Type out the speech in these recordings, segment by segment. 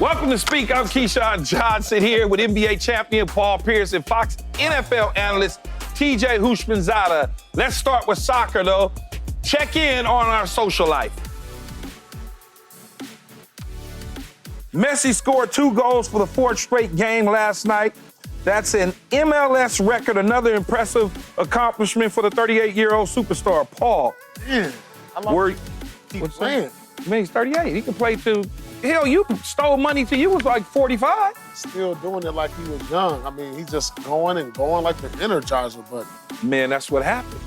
Welcome to Speak. I'm Keyshawn Johnson here with NBA champion Paul Pierce and Fox NFL analyst TJ Houshmandzadeh. Let's start with soccer, though. Check in on our social life. Messi scored 2 goals for the 4th straight game last night. That's an MLS record, another impressive accomplishment for the 38-year-old superstar. Paul. Yeah. I love keep playing. I mean, he's 38. He can play to... Hell, you stole money till you was like 45. Still doing it like he was young. I mean, he's just going and going like the Energizer button. Man, that's what happened.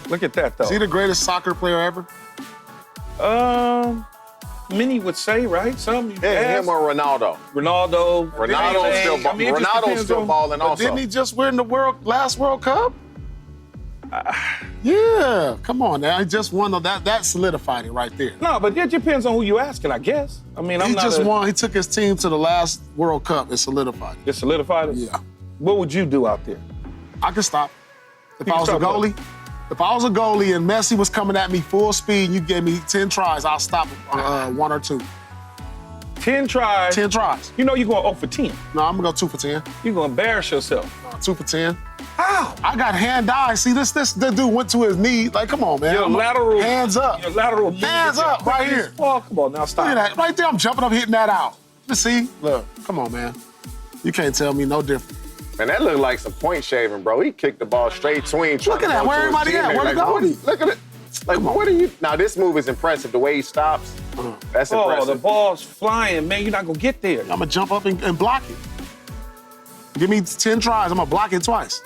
Look at that, though. Is he the greatest soccer player ever? Many would say, right? Some. Yeah, him or Ronaldo. Ronaldo's still balling but also. Didn't he just win the last World Cup? Yeah, come on now. He just won. That solidified it right there. No, but it depends on who you asking, I guess. I mean, he just won. He took his team to the last World Cup and solidified it. It solidified it? Yeah. What would you do out there? I could stop. If I was a goalie, and Messi was coming at me full speed and you gave me 10 tries, I'll stop 1 or 2. 10 tries? 10 tries. You know you're going 0 for 10. No, I'm going to go 2 for 10. You're going to embarrass yourself. 2 for 10. How? I got hand-eye. See, this dude went to his knee. Like, come on, man. Your lateral. Hands up. Your lateral. Hands up right here. Oh, come on, now stop. Look at that. Right there, I'm jumping up, hitting that out. You see? Look, come on, man. You can't tell me no different. Man, that looked like some point shaving, bro. He kicked the ball straight tween. Look at that. Where everybody at? Where'd he go? Look at it. Like, what are you? Now, this move is impressive. The way he stops, that's impressive. Oh, the ball's flying, man. You're not going to get there. I'm going to jump up and block it. Give me 10 tries. I'm going to block it twice.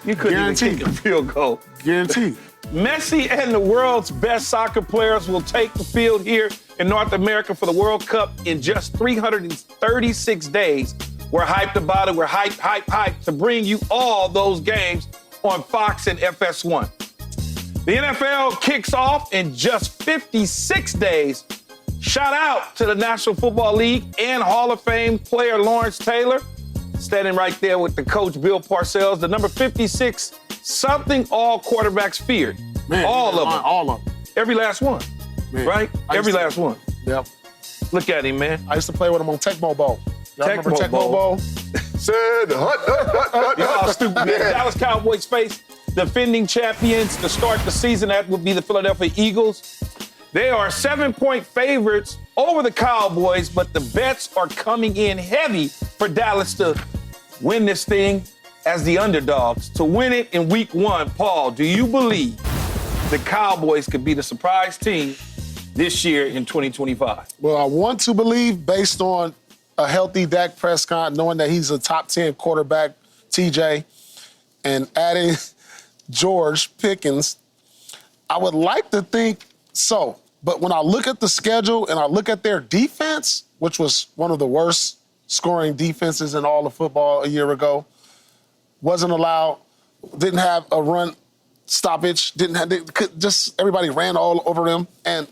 You couldn't even kick a field goal. Guaranteed. Messi and the world's best soccer players will take the field here in North America for the World Cup in just 336 days. We're hyped about it. We're hyped to bring you all those games on Fox and FS1. The NFL kicks off in just 56 days. Shout out to the National Football League and Hall of Fame player Lawrence Taylor, standing right there with the coach Bill Parcells, the number 56, something all quarterbacks feared. Man, all of them. All of them. Every last one, Man, right? Every last one. Yep. Look at him, man. I used to play with him on Tecmo Bowl. Y'all remember Tecmo Tecmo Bowl? Said Y'all stupid, man. Dallas Cowboys face defending champions to start the season. That would be the Philadelphia Eagles. They are 7-point favorites over the Cowboys, but the bets are coming in heavy for Dallas to win this thing as the underdogs, to win it in week 1. Paul, do you believe the Cowboys could be the surprise team this year in 2025? Well, I want to believe, based on a healthy Dak Prescott, knowing that he's a top 10 quarterback, TJ, and adding George Pickens, I would like to think so. But when I look at the schedule and I look at their defense, which was one of the worst scoring defenses in all of football a year ago, wasn't allowed, didn't have a run stoppage, everybody ran all over them. And,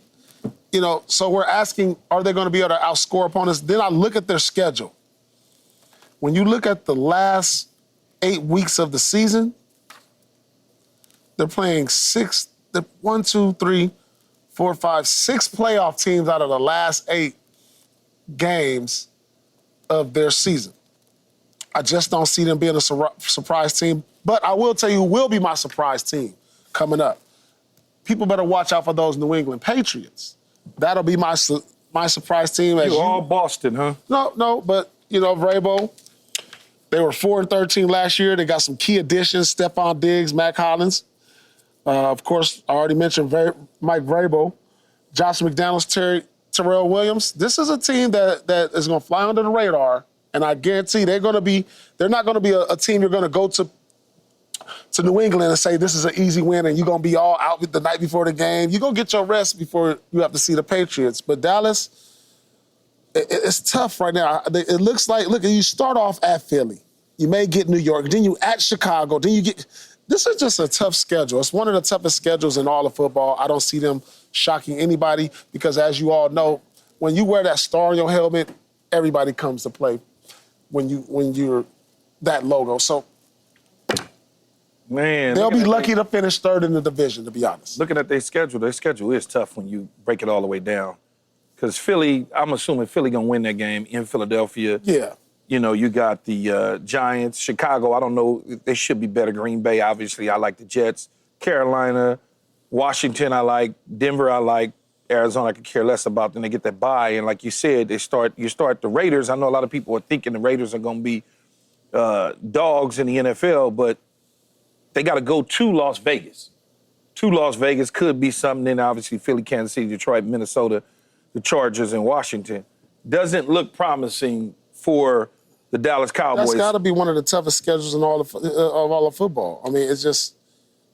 so we're asking, are they going to be able to outscore opponents? Then I look at their schedule. When you look at the last 8 weeks of the season, they're playing 6 playoff teams out of the last 8 games of their season. I just don't see them being a surprise team. But I will tell you who will be my surprise team coming up. People better watch out for those New England Patriots. That'll be my surprise team. You're all Boston, huh? No, but, Vrabel, they were 4-13 last year. They got some key additions, Stephon Diggs, Mac Hollins. Of course, I already mentioned Mike Vrabel, Josh McDaniels, Terrell Williams. This is a team that is going to fly under the radar, and I guarantee they're not going to be a team you're going to go to New England and say this is an easy win and you're going to be all out the night before the game. You're going to get your rest before you have to see the Patriots. But Dallas, it's tough right now. It looks like, you start off at Philly. You may get New York. Then you at Chicago. Then you get... This is just a tough schedule. It's one of the toughest schedules in all of football. I don't see them shocking anybody because, as you all know, when you wear that star on your helmet, everybody comes to play when you're that logo. So, man, they'll be lucky to finish 3rd in the division, to be honest. Looking at their schedule is tough when you break it all the way down. Because Philly, I'm assuming Philly going to win that game in Philadelphia. Yeah. You know, you got the Giants. Chicago, I don't know. They should be better. Green Bay, obviously. I like the Jets. Carolina, Washington, I like. Denver, I like. Arizona, I could care less about. Then they get that bye. And like you said, you start the Raiders. I know a lot of people are thinking the Raiders are going to be dogs in the NFL, but they got to go to Las Vegas. To Las Vegas could be something. Then obviously Philly, Kansas City, Detroit, Minnesota, the Chargers, and Washington. Doesn't look promising for the Dallas Cowboys. That's got to be one of the toughest schedules in all of football. I mean, it's just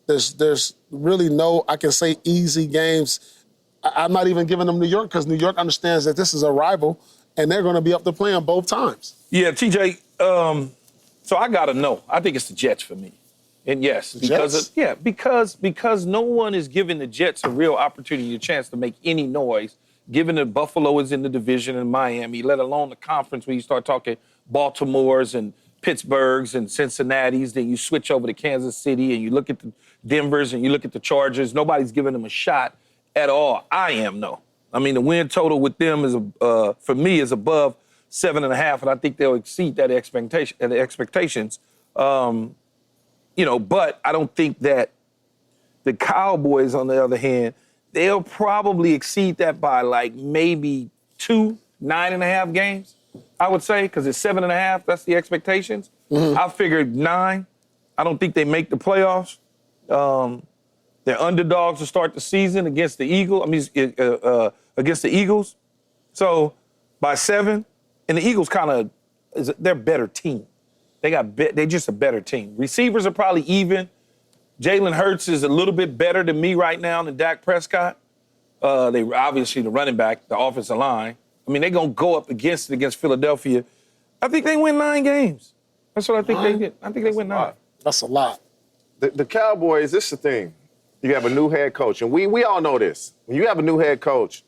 there's really no, I can say, easy games. I'm not even giving them New York because New York understands that this is a rival and they're going to be up to play them both times. Yeah, TJ. So I got to know. I think it's the Jets for me. And yes, because no one is giving the Jets a real opportunity, a chance to make any noise, given that Buffalo is in the division in Miami, let alone the conference when you start talking Baltimore's and Pittsburgh's and Cincinnati's, then you switch over to Kansas City and you look at the Denver's and you look at the Chargers. Nobody's giving them a shot at all. I am, no. I mean, the win total with them is, for me, is above 7.5, and I think they'll exceed that expectations. You know, but I don't think that the Cowboys, on the other hand, they'll probably exceed that by like maybe 2 9.5 games, I would say, because it's 7.5. That's the expectations. Mm-hmm. I figured 9. I don't think they make the playoffs. They're underdogs to start the season against the Eagles. Against the Eagles. So by 7, and the Eagles they're a better team. They're just a better team. Receivers are probably even. Jalen Hurts is a little bit better than me right now than Dak Prescott. They obviously the running back, the offensive line. I mean, they're gonna go up against Philadelphia. I think they win 9 games. That's what I think they did. I think they win 9. That's a lot. The Cowboys, this is the thing. You have a new head coach, and we all know this. When you have a new head coach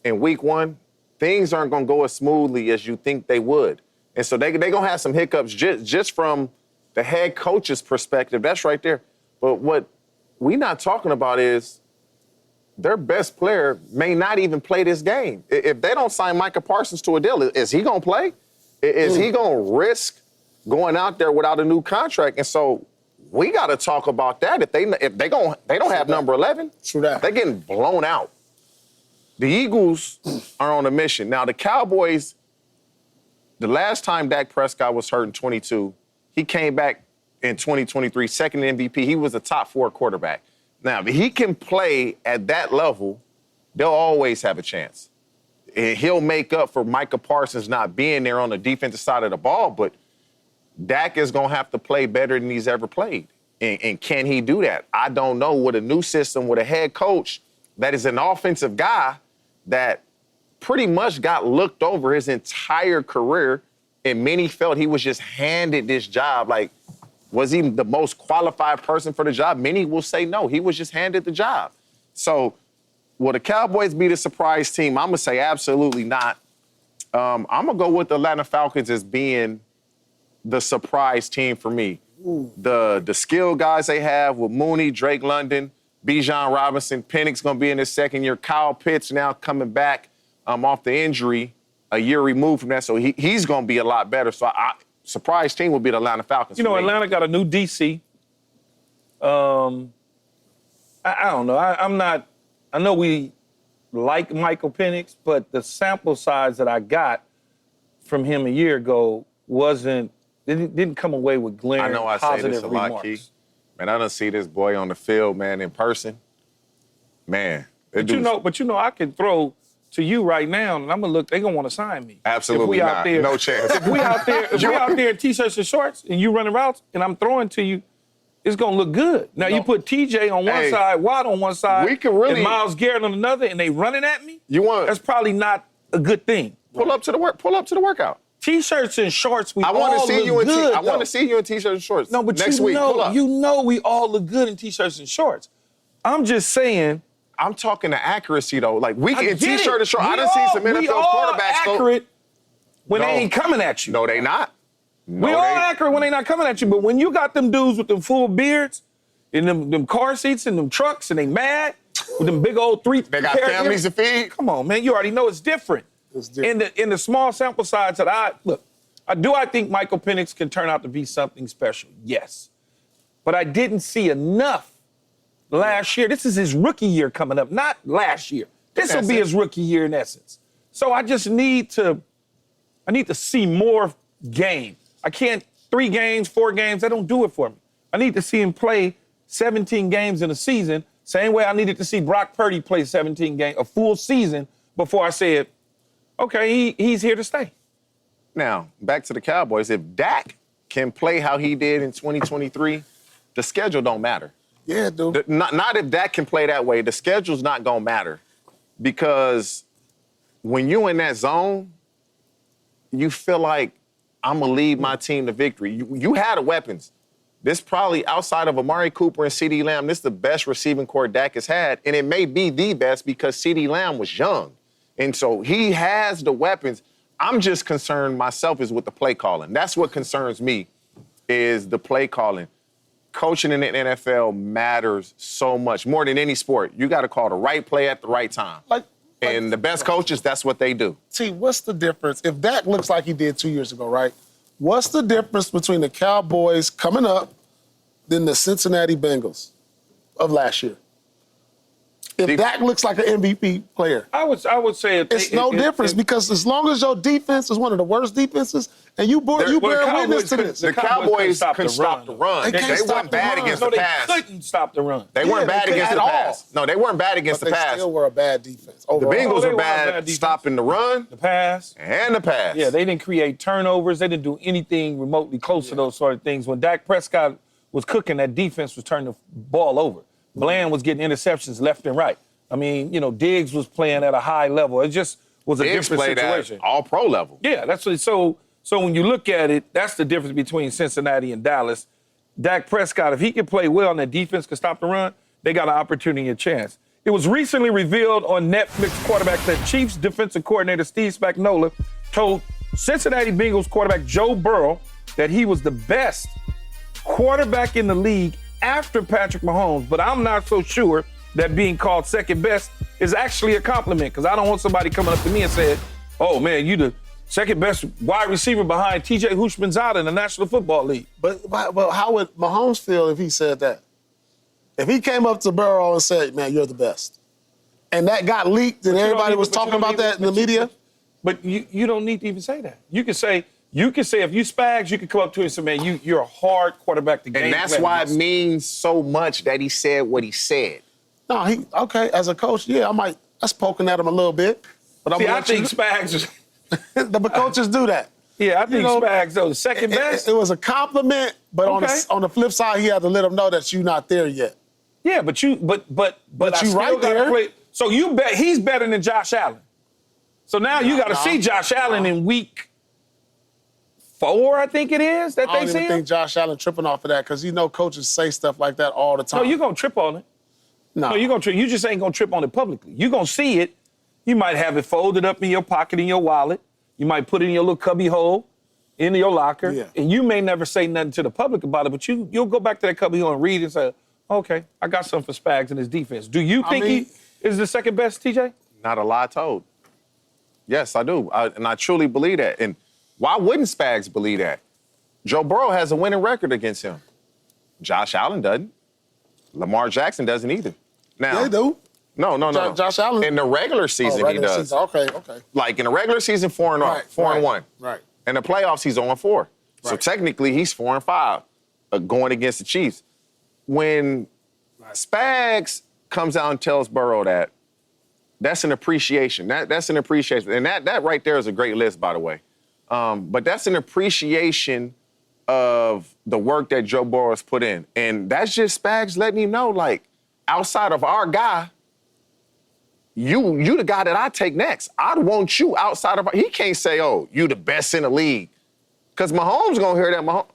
in week 1, things aren't going to go as smoothly as you think they would. And so they're going to have some hiccups just from the head coach's perspective. That's right there. But what we're not talking about is their best player may not even play this game. If they don't sign Micah Parsons to a deal, is he going to play? Is he going to risk going out there without a new contract? And so we got to talk about that. If they don't have number 11, True that. they're getting blown out. The Eagles are on a mission. Now, the Cowboys, the last time Dak Prescott was hurt in 22, he came back in 2023, second MVP. He was a top 4 quarterback. Now, if he can play at that level, they'll always have a chance. And he'll make up for Micah Parsons not being there on the defensive side of the ball, but Dak is going to have to play better than he's ever played. And can he do that? I don't know. With a new system, with a head coach that is an offensive guy that pretty much got looked over his entire career, and many felt he was just handed this job. Like, was he the most qualified person for the job? Many will say no. He was just handed the job. So will the Cowboys be the surprise team? I'm going to say absolutely not. I'm going to go with the Atlanta Falcons as being the surprise team for me. Ooh. The skill guys they have with Mooney, Drake London, Bijan Robinson, Penix going to be in his second year. Kyle Pitts now coming back off the injury, a year removed from that, so he's going to be a lot better. So surprise team will be the Atlanta Falcons. You know, Atlanta got a new DC. I don't know. I know we like Michael Penix, but the sample size that I got from him a year ago didn't come away with glaring positive remarks. I know I say this a lot, Keith. Man, I don't see this boy on the field, man, in person. Man. But you know, I can throw to you right now, and I'm gonna look. They're gonna want to sign me. Absolutely not. No chance. If we out there in t-shirts and shorts, and you running routes, and I'm throwing to you, it's gonna look good. Now you put TJ on one side, Watt on one side, and Myles Garrett on another, and they running at me. That's probably not a good thing. Pull up to the workout. T-shirts and shorts, I want to see you in good. I want to see you in t-shirts and shorts. No, but next week, pull up. You know we all look good in t-shirts and shorts. I'm just saying. I'm talking the accuracy, though. Like, we in t-shirt and shorts. I done seen some NFL quarterbacks go accurate when they ain't coming at you. No, they not. We all accurate when they not coming at you, but when you got them dudes with them full beards and them car seats and them trucks and they mad with them big old three. They got families to feed. Come on, man. You already know it's different. It's different. In the small sample size that I think Michael Penix can turn out to be something special. Yes. But I didn't see enough last year. This is his rookie year coming up, not last year. This will be his rookie year in essence. So I just need to see more game. I can't 3 games, 4 games, that don't do it for me. I need to see him play 17 games in a season, same way I needed to see Brock Purdy play 17 games, a full season, before I said, okay, he's here to stay. Now, back to the Cowboys. If Dak can play how he did in 2023, the schedule don't matter. Yeah, dude. Not if Dak can play that way. The schedule's not going to matter because when you in that zone, you feel like I'm going to lead my team to victory. You had the weapons. This probably, outside of Amari Cooper and CeeDee Lamb, this is the best receiving core Dak has had, and it may be the best because CeeDee Lamb was young. And so he has the weapons. I'm just concerned myself is with the play calling. That's what concerns me is the play calling. Coaching in the NFL matters so much, more than any sport. You got to call the right play at the right time. And the best coaches, that's what they do. T, what's the difference? If Dak looks like he did 2 years ago, right? What's the difference between the Cowboys coming up than the Cincinnati Bengals of last year? If Dak looks like an MVP player, I would say it's no difference because as long as your defense is one of the worst defenses, and you bear witness to this. The Cowboys couldn't stop the run. They weren't bad against the pass. They couldn't stop the run. They weren't bad against the pass. No, they weren't bad against the pass. They still were a bad defense. The Bengals were bad stopping the run, the pass, and the pass. Yeah, they didn't create turnovers. They didn't do anything remotely close to those sort of things. When Dak Prescott was cooking, that defense was turning the ball over. Bland was getting interceptions left and right. I mean, Diggs was playing at a high level. It just was a different situation. At all-pro level. Yeah, that's what. So when you look at it, that's the difference between Cincinnati and Dallas. Dak Prescott, if he can play well and that defense can stop the run, they got an opportunity and chance. It was recently revealed on Netflix quarterback that Chiefs defensive coordinator Steve Spagnuolo told Cincinnati Bengals quarterback Joe Burrow that he was the best quarterback in the league after Patrick Mahomes, but I'm not so sure that being called second best is actually a compliment because I don't want somebody coming up to me and saying, oh, man, you the second best wide receiver behind TJ Houshmandzadeh in the National Football League. But how would Mahomes feel if he said that? If he came up to Burrow and said, man, you're the best, and that got leaked and everybody was talking about that in the media? But you don't need to even say that. You can say if you Spags, you can come up to him and say, man, you're a hard quarterback to game. And that's why it means so much that he said what he said. No, as a coach, yeah, that's poking at him a little bit. But I think Spags is... the coaches do that. Yeah, I think Spags, though, the second best. It was a compliment, but on the flip side, he had to let him know that you're not there yet. Yeah, but you right there. Play. So you bet he's better than Josh Allen. So now you got to see Josh Allen in week 4, I think it is, that they see him. I don't even think Josh Allen tripping off of that because coaches say stuff like that all the time. No, you're going to trip on it. No, you're going to trip. You just ain't going to trip on it publicly. You're going to see it. You might have it folded up in your pocket in your wallet. You might put it in your little cubby hole in your locker. Yeah. And you may never say nothing to the public about it, but you'll go back to that cubby hole and read and say, okay, I got something for Spags in his defense. Do you think he is the second best, TJ? Not a lie told. Yes, I do. And I truly believe that. And why wouldn't Spags believe that? Joe Burrow has a winning record against him. Josh Allen doesn't. Lamar Jackson doesn't either. Now, they do. No. Josh Allen. In the regular season, he does. Season. Okay. Like in the regular season, 4-1. Right. In the playoffs, he's 0-4. Right. So technically, he's 4-5 going against the Chiefs. When Spags comes out and tells Burrow that's an appreciation. That's an appreciation. And that right there is a great list, by the way. But that's an appreciation of the work that Joe Burrow has put in. And that's just Spags letting him know, outside of our guy, you the guy that I take next. I'd want you outside of he can't say, oh, you the best in the league. Because Mahomes going to hear that.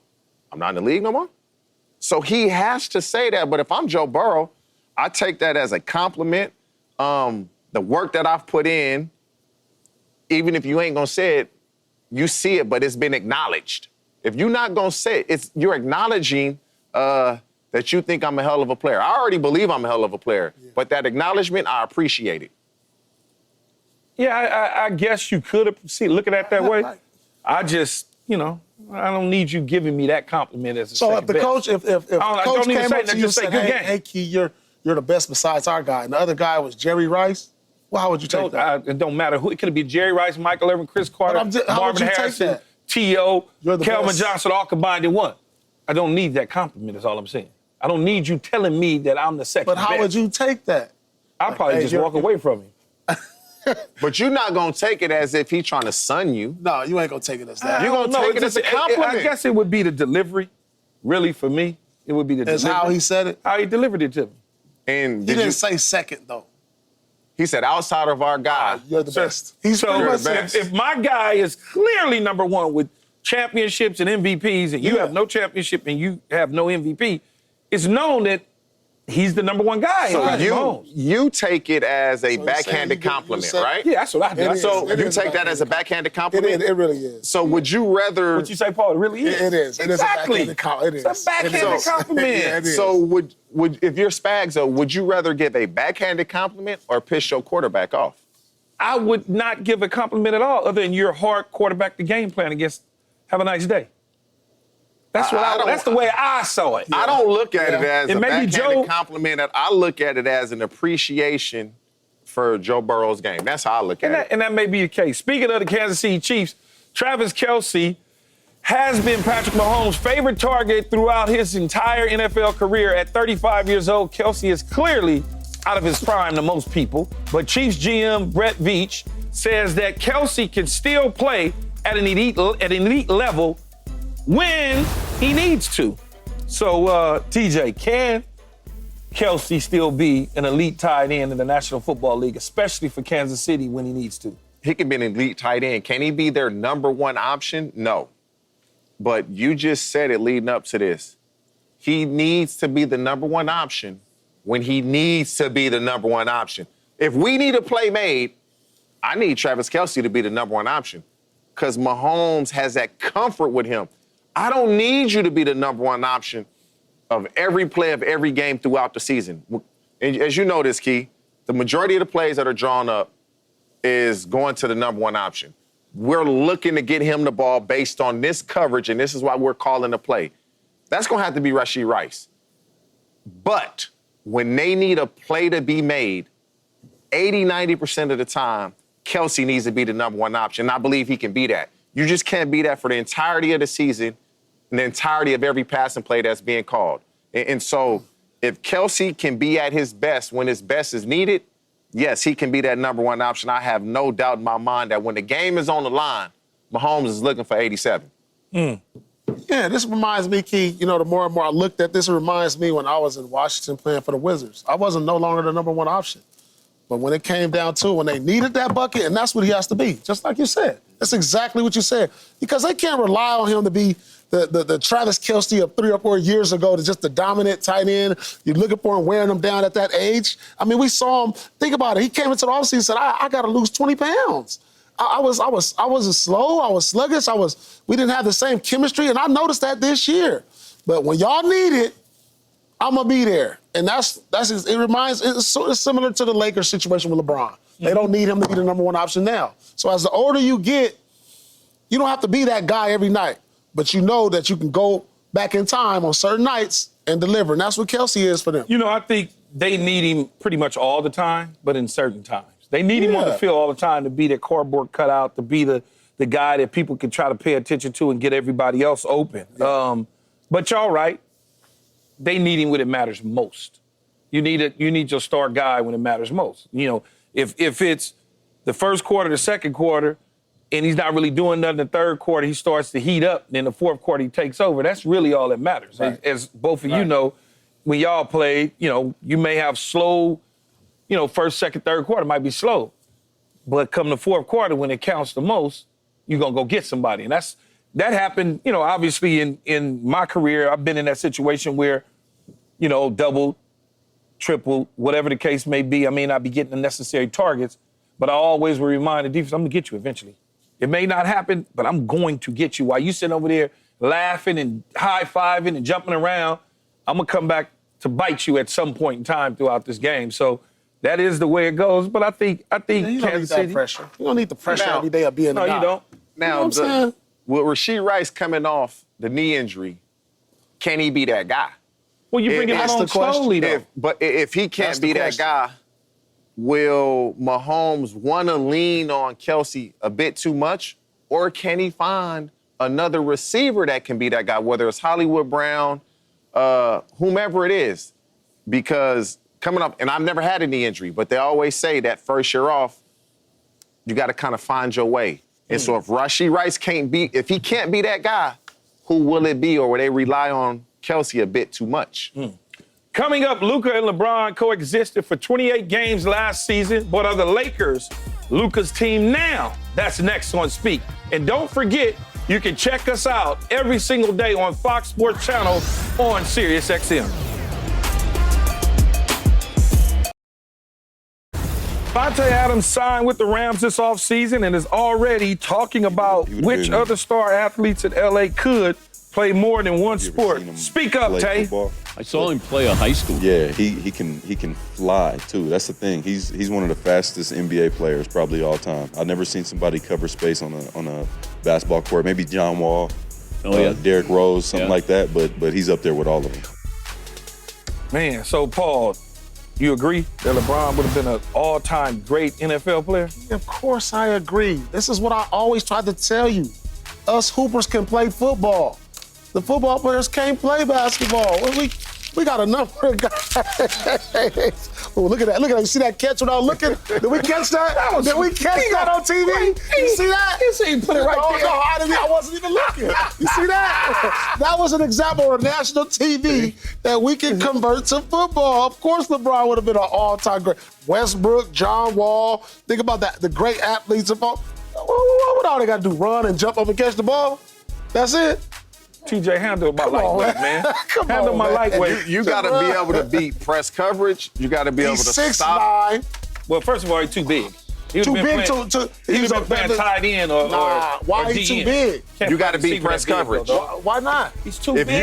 I'm not in the league no more. So he has to say that. But if I'm Joe Burrow, I take that as a compliment. The work that I've put in, even if you ain't going to say it, you see it, but it's been acknowledged. If you're not going to say it, you're acknowledging that you think I'm a hell of a player. I already believe I'm a hell of a player, but that acknowledgement, I appreciate it. Yeah, I guess you could looking at it that way. I just, I don't need you giving me that compliment as a So if the best. coach, if coach came up to you and said, good game. hey, Key, you're the best besides our guy, and the other guy was Jerry Rice, well, how would you take that? It don't matter who. It could be Jerry Rice, Michael Irvin, Chris Carter, how would Marvin you take Harrison, that? T.O., You're the Kelvin best. Johnson, all combined in one. I don't need that compliment is all I'm saying. I don't need you telling me that I'm the second But how best. would you take that? I'll probably just walk away from him. But you're not going to take it as if he's trying to sun you. No, you ain't going to take it as that. You're going to take it as a compliment. I guess it would be the delivery, really, for me. It would be the That's delivery. how he said it? How he delivered it to me. And He didn't say second, though. He said, outside of our guy. You're the best. He's pretty So much the best. if my guy is clearly number one with championships and MVPs, and you have no championship and you have no MVP, it's known that he's the number one guy. So in Mahomes. you take it as a So backhanded you compliment, said- right? Yeah, that's what I do. It is. So It you is take that as a backhanded compliment? It really is. So would you rather... What you say, Paul? It really is. It is. It is a Exactly. backhanded compliment. It is. It's a backhanded It is. compliment. Yeah, it is. So would if you're Spags, though, would you rather give a backhanded compliment or piss your quarterback off? I would not give a compliment at all, other than your hard quarterback the game plan against. Have a nice day. That's that's the way I saw it. I don't look at it as It a may be backhanded Joe- compliment. I look at it as an appreciation for Joe Burrow's game. That's how I look at it. And that may be the case. Speaking of the Kansas City Chiefs, Travis Kelce has been Patrick Mahomes' favorite target throughout his entire NFL career. At 35 years old, Kelce is clearly out of his prime to most people. But Chiefs GM Brett Veach says that Kelce can still play at an elite level when he needs to. So, TJ, can Kelce still be an elite tight end in the National Football League, especially for Kansas City when he needs to? He can be an elite tight end. Can he be their number one option? No. But you just said it leading up to this. He needs to be the number one option when he needs to be the number one option. If we need a play made, I need Travis Kelce to be the number one option because Mahomes has that comfort with him. I don't need you to be the number one option of every play of every game throughout the season. And as you know this, Key, the majority of the plays that are drawn up is going to the number one option. We're looking to get him the ball based on this coverage, and this is why we're calling the play. That's going to have to be Rashee Rice. But when they need a play to be made, 80, 90% of the time, Kelce needs to be the number one option. And I believe he can be that. You just can't be that for the entirety of the season and the entirety of every passing play that's being called. And so if Kelce can be at his best when his best is needed, yes, he can be that number one option. I have no doubt in my mind that when the game is on the line, Mahomes is looking for 87. Yeah, this reminds me, Key, the more and more I looked at this, it reminds me when I was in Washington playing for the Wizards. I wasn't no longer the number one option. But when it came down to it, when they needed that bucket, and that's what he has to be, just like you said. That's exactly what you said. Because they can't rely on him to be the Travis Kelce of 3 or 4 years ago, to just the dominant tight end. You're looking for him wearing him down at that age. I mean, we saw him, think about it. He came into the offseason and said, I got to lose 20 pounds. I was slow, I was sluggish, we didn't have the same chemistry, and I noticed that this year. But when y'all need it, I'm gonna be there. And it's similar to the Lakers situation with LeBron. They don't need him to be the number one option now. So as the older you get, you don't have to be that guy every night, but you know that you can go back in time on certain nights and deliver. And that's what Kelce is for them. I think they need him pretty much all the time, but in certain times. They need him on the field all the time to be their cardboard cutout, to be the guy that people can try to pay attention to and get everybody else open. Yeah. But y'all right. They need him when it matters most. You need your star guy when it matters most. If it's the first quarter, the second quarter, and he's not really doing nothing in the third quarter, he starts to heat up, and then the fourth quarter he takes over. That's really all that matters. Right. As both of you know, when y'all play, you may have slow, first, second, third quarter might be slow. But come the fourth quarter, when it counts the most, you're going to go get somebody. And that happened, obviously in my career, I've been in that situation where, double, triple, whatever the case may be. I may not be getting the necessary targets, but I always will remind the defense, I'm going to get you eventually. It may not happen, but I'm going to get you. While you sitting over there laughing and high-fiving and jumping around, I'm going to come back to bite you at some point in time throughout this game. So that is the way it goes. But I think You don't need Kansas that City. pressure. You don't need the pressure Now- every day of being No, the guy. you don't. Now, what I'm saying? with Rashee Rice coming off the knee injury, can he be that guy? Well, you bring it That's on the question. slowly, though. But if he can't That's the be that question. guy, will Mahomes want to lean on Kelce a bit too much? Or can he find another receiver that can be that guy, whether it's Hollywood Brown, whomever it is? Because coming up, and I've never had a knee injury, but they always say that first year off, you got to kind of find your way. And so if Rashee Rice if he can't be that guy, who will it be? Or will they rely on Kelce a bit too much? Coming up, Luka and LeBron coexisted for 28 games last season, but are the Lakers Luka's team now? That's next on Speak. And don't forget, you can check us out every single day on Fox Sports Channel on SiriusXM. Devontae Adams signed with the Rams this offseason and is already talking about which other star athletes in LA could play more than one sport. Speak up, Tay. I saw him play a high school. Yeah, he can fly too. That's the thing. He's one of the fastest NBA players probably all time. I've never seen somebody cover space on a basketball court. Maybe John Wall, Derrick Rose, something like that. But he's up there with all of them. Man, so Paul, you agree that LeBron would have been an all-time great NFL player? Of course I agree. This is what I always tried to tell you. Us hoopers can play football. The football players can't play basketball. We got a number of guys. Oh, look at that. Look at that. You see that catch without looking? Did we catch that? Did we catch that on TV? You see that? You see him put it right there. No, I wasn't even looking. You see that? That was an example of national TV that we can convert to football. Of course, LeBron would have been an all-time great. Westbrook, John Wall. Think about that. The great athletes of all. What would all they got to do? Run and jump up and catch the ball? That's it? TJ, handle my lightweight, man. Handle my lightweight. You got to be able to beat press coverage. You got to be able to He's stop. 6'9". Well, first of all, he's too big. Too big to He was playing tight end or why or he DN. too big? Can't You got to play beat receiver press that big, coverage. though, dog. Why not? He's too If big.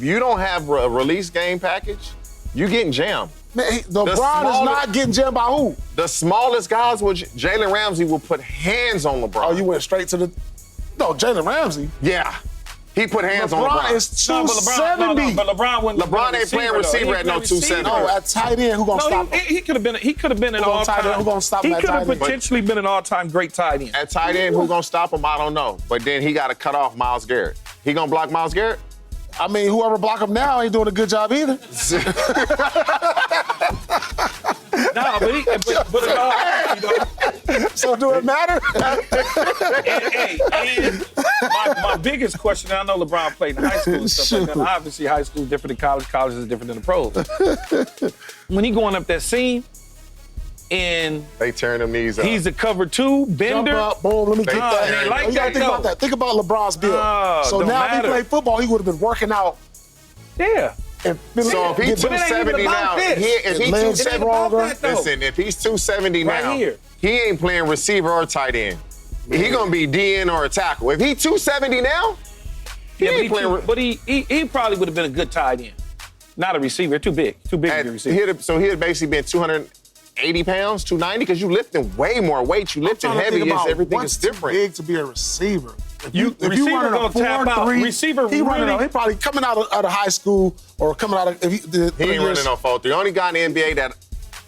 you don't have a release game package, you getting jammed. Man, LeBron is not getting jammed by who? The smallest guys, Jalen Ramsey will put hands on LeBron. Oh, you went straight to the. No, Jalen Ramsey. Yeah. He put hands on LeBron LeBron. is No, 270. but LeBron wouldn't. LeBron ain't playing receiver at no 270. No, at tight end, who gonna stop him? He could have been. He could have been an Who gonna tight end? all-time. Who gonna stop him He at could have tight end? potentially been an all-time great tight end. At tight end, who gonna stop him? I don't know. But then he got to cut off Myles Garrett. He gonna block Myles Garrett? I mean, whoever block him now ain't doing a good job either. No, but it's all right, you know. So do it matter? And my biggest question, and I know LeBron played in high school and stuff like that. And obviously, high school is different than college. College is different than the pros. When he going up that scene, and They tearing them knees up. he's a cover two Jump bender. up, boom, let me get They that. ain't like You gotta that, think about though. that. Think about LeBron's build. No, So don't now if matter. he played football, he would have been working out. Yeah. And So if he's But it ain't even 270 now, about this. if he's Legs 270, stronger. that, though. listen, if he's 270 Right now, here. he ain't playing receiver or tight end. He gonna be DN or a tackle. If he 270 now, he Yeah, ain't playing. but he probably would have been a good tight end. Not a receiver. Too big to be a receiver. So he'd basically been 280 pounds, 290, because you lifting way more weight. You lifting trying to heavy. think about Everything what's is too different. big to be a receiver. If receiver running a gonna tap out. 4-3, Receiver he running. really- He probably coming out of high school or coming out of. If He ain't running on 4-3. The only guy in the NBA that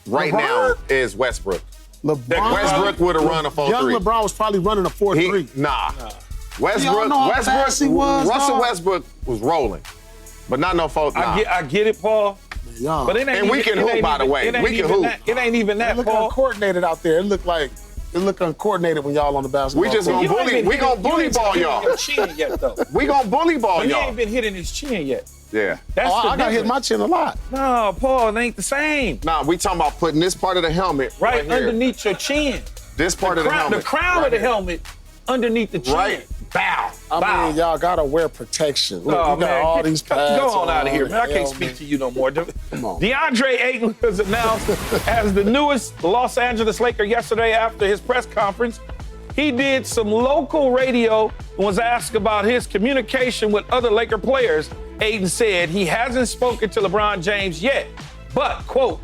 right LeBron? now is Westbrook. LeBron, Westbrook would have run a 4-3. Young LeBron was probably running a 4-3. Nah. Y'all know how fast he was, Russell dog. Westbrook was rolling, but not no 4-3. I get it, Paul. Young. But it ain't And we even- can it hoop, ain't by the even- way. it ain't We can even hoop. that- It ain't even It that, looked Paul. uncoordinated out there. It looked uncoordinated when y'all on the basketball We just court. gonna You ain't bully. been We hitting- gonna bully you ain't been ball hitting y'all. your chin yet, though. We gonna bully ball But he y'all. ain't been hitting his chin yet. Yeah. That's the I got hit difference. my chin a lot. No, Paul, it ain't the same. Nah, we talking about putting this part of the helmet Right here. underneath your chin. This part of the helmet. The crown right of the here. helmet underneath the chin. Right. Bow. I mean, y'all gotta wear protection. Look, Oh, you got man. all these pads. Go on out of here, man. I can't Hell, speak to you no more. on. DeAndre Ayton was announced as the newest Los Angeles Laker yesterday after his press conference. He did some local radio and was asked about his communication with other Laker players Ayton said he hasn't spoken to LeBron James yet, but, quote,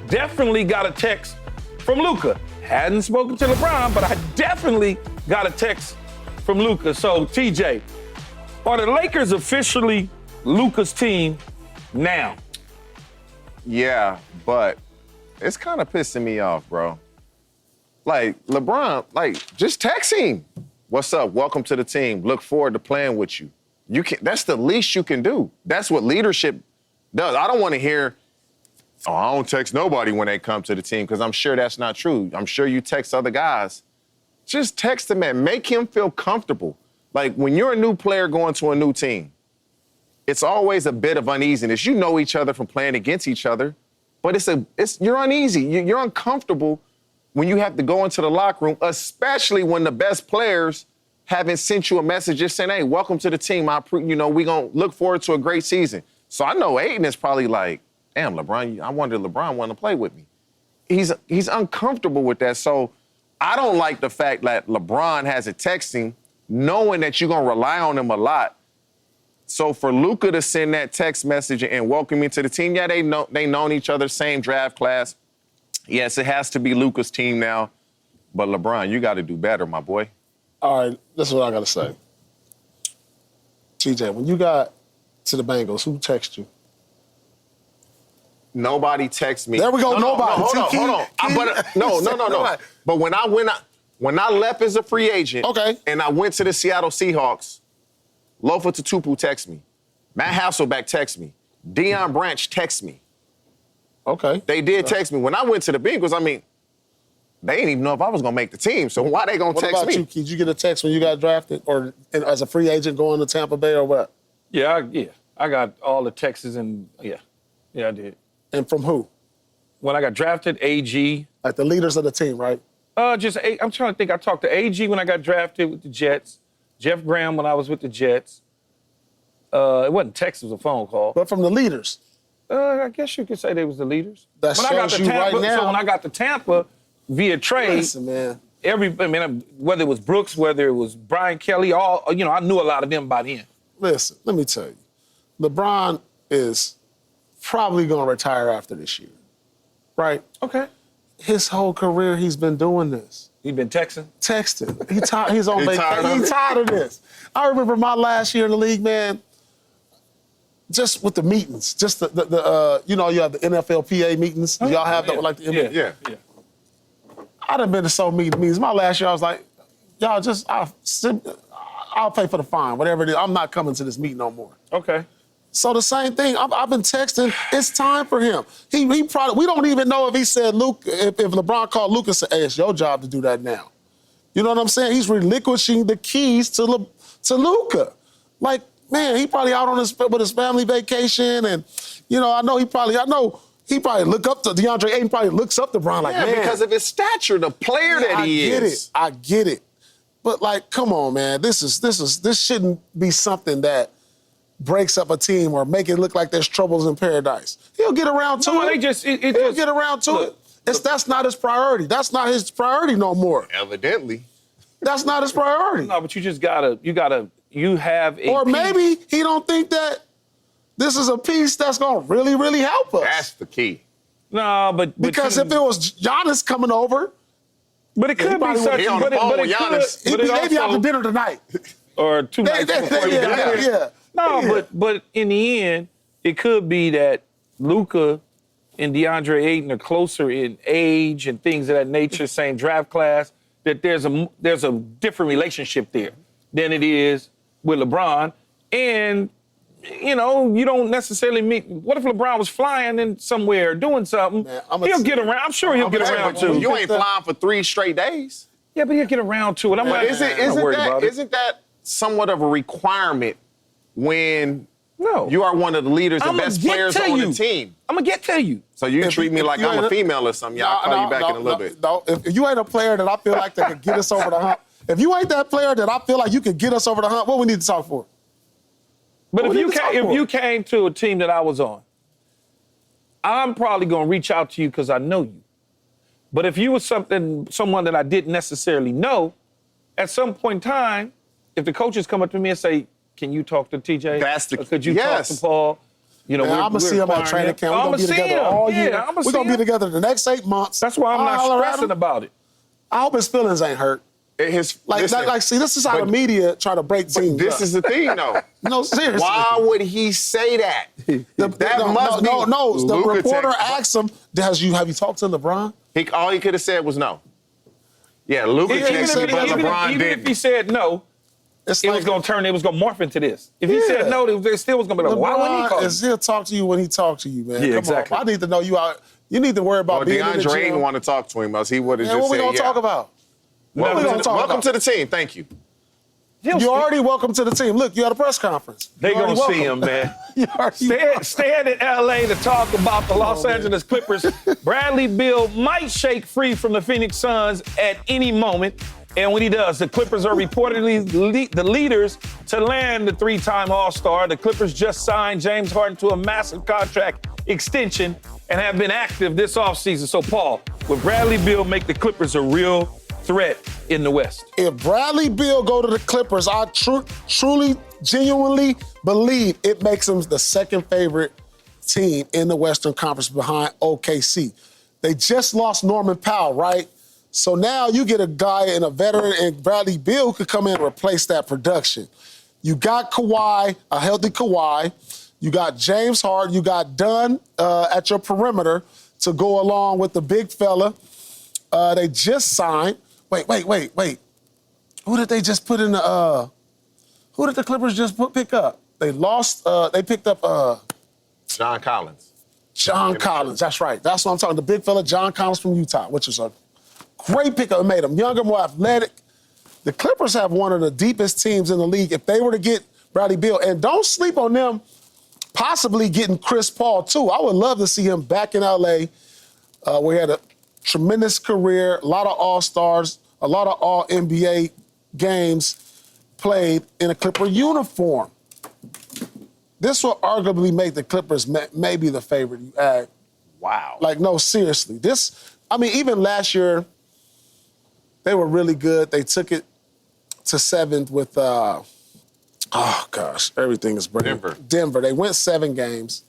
definitely got a text from Luka. Hadn't spoken to LeBron, but I definitely got a text from Luka. So, TJ, are the Lakers officially Luka's team now? Yeah, but it's kind of pissing me off, bro. Like, LeBron, just text him. What's up? Welcome to the team. Look forward to playing with you. That's the least you can do. That's what leadership does. I don't want to hear, I don't text nobody when they come to the team, because I'm sure that's not true. I'm sure you text other guys. Just text him and make him feel comfortable. Like, when you're a new player going to a new team, it's always a bit of uneasiness. You know each other from playing against each other, but you're uneasy. You're uncomfortable when you have to go into the locker room, especially when the best players haven't sent you a message just saying, hey, welcome to the team. We're going to look forward to a great season. So I know Ayton is probably like, damn, LeBron, I wonder if LeBron wanted to play with me. He's uncomfortable with that. So I don't like the fact that LeBron has a texting, knowing that you're going to rely on him a lot. So for Luka to send that text message and welcome me to the team, yeah, they known each other, same draft class. Yes, it has to be Luka's team now. But LeBron, you got to do better, my boy. All right, this is what I got to say. TJ, when you got to the Bengals, who texted you? Nobody texted me. There we go, nobody. Hold on. No. But when I left as a free agent, okay, and I went to the Seattle Seahawks, Lofa Tatupu texted me. Matt Hasselbeck texted me. Deion Branch texted me. Okay. They did text me. When I went to the Bengals, they didn't even know if I was going to make the team, so why they going to text me? What about you, Keith? Did you get a text when you got drafted or as a free agent going to Tampa Bay or what? Yeah. I got all the texts and, yeah, I did. And from who? When I got drafted, AG. Like the leaders of the team, right? I'm trying to think. I talked to AG when I got drafted with the Jets, Jeff Graham when I was with the Jets. It wasn't text, it was a phone call. But from the leaders? I guess you could say they was the leaders. That shows you right now. So when I got to Tampa via trade, listen, man. Whether it was Brooks, whether it was Brian Kelly, I knew a lot of them by then. Listen, let me tell you. LeBron is probably going to retire after this year, right? Okay. His whole career, he's been doing this. He's been texting? Texting. He's on vacation. He's tired of this. I remember my last year in the league, man, just with the meetings, just you have the NFLPA meetings. Oh, y'all have yeah. that like the NBA? Yeah. I done been to so many meetings. My last year, I was like, y'all I'll pay for the fine, whatever it is. I'm not coming to this meeting no more. Okay. So the same thing. I've been texting. It's time for him. He probably. We don't even know if he said if LeBron called Luka and said, "Hey, it's your job to do that now." You know what I'm saying? He's relinquishing the keys to Luka. Like, man, he probably out on with his family vacation, and I know he probably look up to DeAndre Ayton. Probably looks up to LeBron like, man, because of his stature, the player that he is. I get it. But like, come on, man. This shouldn't be something that breaks up a team or make it look like there's troubles in paradise. He'll get around to it. He'll get around to it. That's not his priority. That's not his priority no more. Evidently. That's not his priority. No, but you have a Or piece. maybe he don't think that this is a piece that's going to really, really help us. That's the key. No, but because if it was Giannis coming over, but it could be such. on the phone with Giannis. he'd be after dinner tonight. Or 2 nights before you die. Yeah. No, but in the end, it could be that Luka and DeAndre Ayton are closer in age and things of that nature, same draft class, that there's a different relationship there than it is with LeBron. And, you don't necessarily meet. What if LeBron was flying in somewhere doing something? Man, he'll get around. I'm sure he'll get around to it. You ain't flying for 3 straight days. Yeah, but he'll get around to it. I'm not worried about it. Isn't that somewhat of a requirement when No. you are one of the leaders, the best players on the team? I'm going to get to you. So you treat me like I'm a female or something. I'll call you back in a little bit. No, if you ain't a player that I feel like that could get us over the hump, if you ain't that player that I feel like you could get us over the hump, what we need to talk for? But if you came to a team that I was on, I'm probably going to reach out to you because I know you. But if you were someone that I didn't necessarily know, at some point in time, if the coaches come up to me and say, Can you talk to TJ? That's the- Could you yes. talk to Paul? You know, Man, I'm gonna see him at training camp. We're gonna be together all year. We're gonna be together the next 8 months. That's why I'm not stressing about it. I hope his feelings ain't hurt. See, this is how the media try to break teams. This is the thing, though. No, seriously. Why would he say that? The reporter asked him, have you talked to LeBron? All he could have said was no. Yeah, Luka texted, but LeBron even didn't. if he said no, it was going to morph into this. If he said no, there still was going to be like, why wouldn't he call you? He'll talk to you when he talks to you, man. Yeah, Come exactly. on. I need to know you out. You need to worry about being in the gym. DeAndre didn't want to talk to him, else he would have just said, what we going to talk about? Welcome to the team. Thank you. You already welcome to the team. Look, you had a press conference. They going to see him, man. Staying in L.A. to talk about the Los Angeles Clippers. Bradley Beal might shake free from the Phoenix Suns at any moment. And when he does, the Clippers are reportedly the leaders to land the 3-time All-Star. The Clippers just signed James Harden to a massive contract extension and have been active this offseason. So, Paul, will Bradley Beal make the Clippers a real threat in the West? If Bradley Beal go to the Clippers, I truly, genuinely believe it makes them the second favorite team in the Western Conference behind OKC. They just lost Norman Powell, right? So now you get a guy and a veteran, and Bradley Beal could come in and replace that production. You got Kawhi, a healthy Kawhi. You got James Harden. You got Dunn at your perimeter to go along with the big fella. They just signed. Wait. Who did they just put in the? Who did the Clippers just pick up? They lost. They picked up John Collins. John Collins. That's right. That's what I'm talking. The big fella, John Collins from Utah, which is a great pickup. It made him younger, more athletic. The Clippers have one of the deepest teams in the league. If they were to get Bradley Beal, and don't sleep on them possibly getting Chris Paul too. I would love to see him back in LA. Where he had a tremendous career, a lot of All-Stars, a lot of All-NBA games played in a Clipper uniform. This will arguably make the Clippers maybe the favorite you add. Wow. No, seriously. Even last year, they were really good. They took it to 7th with, everything is brilliant. Denver. They went 7 games.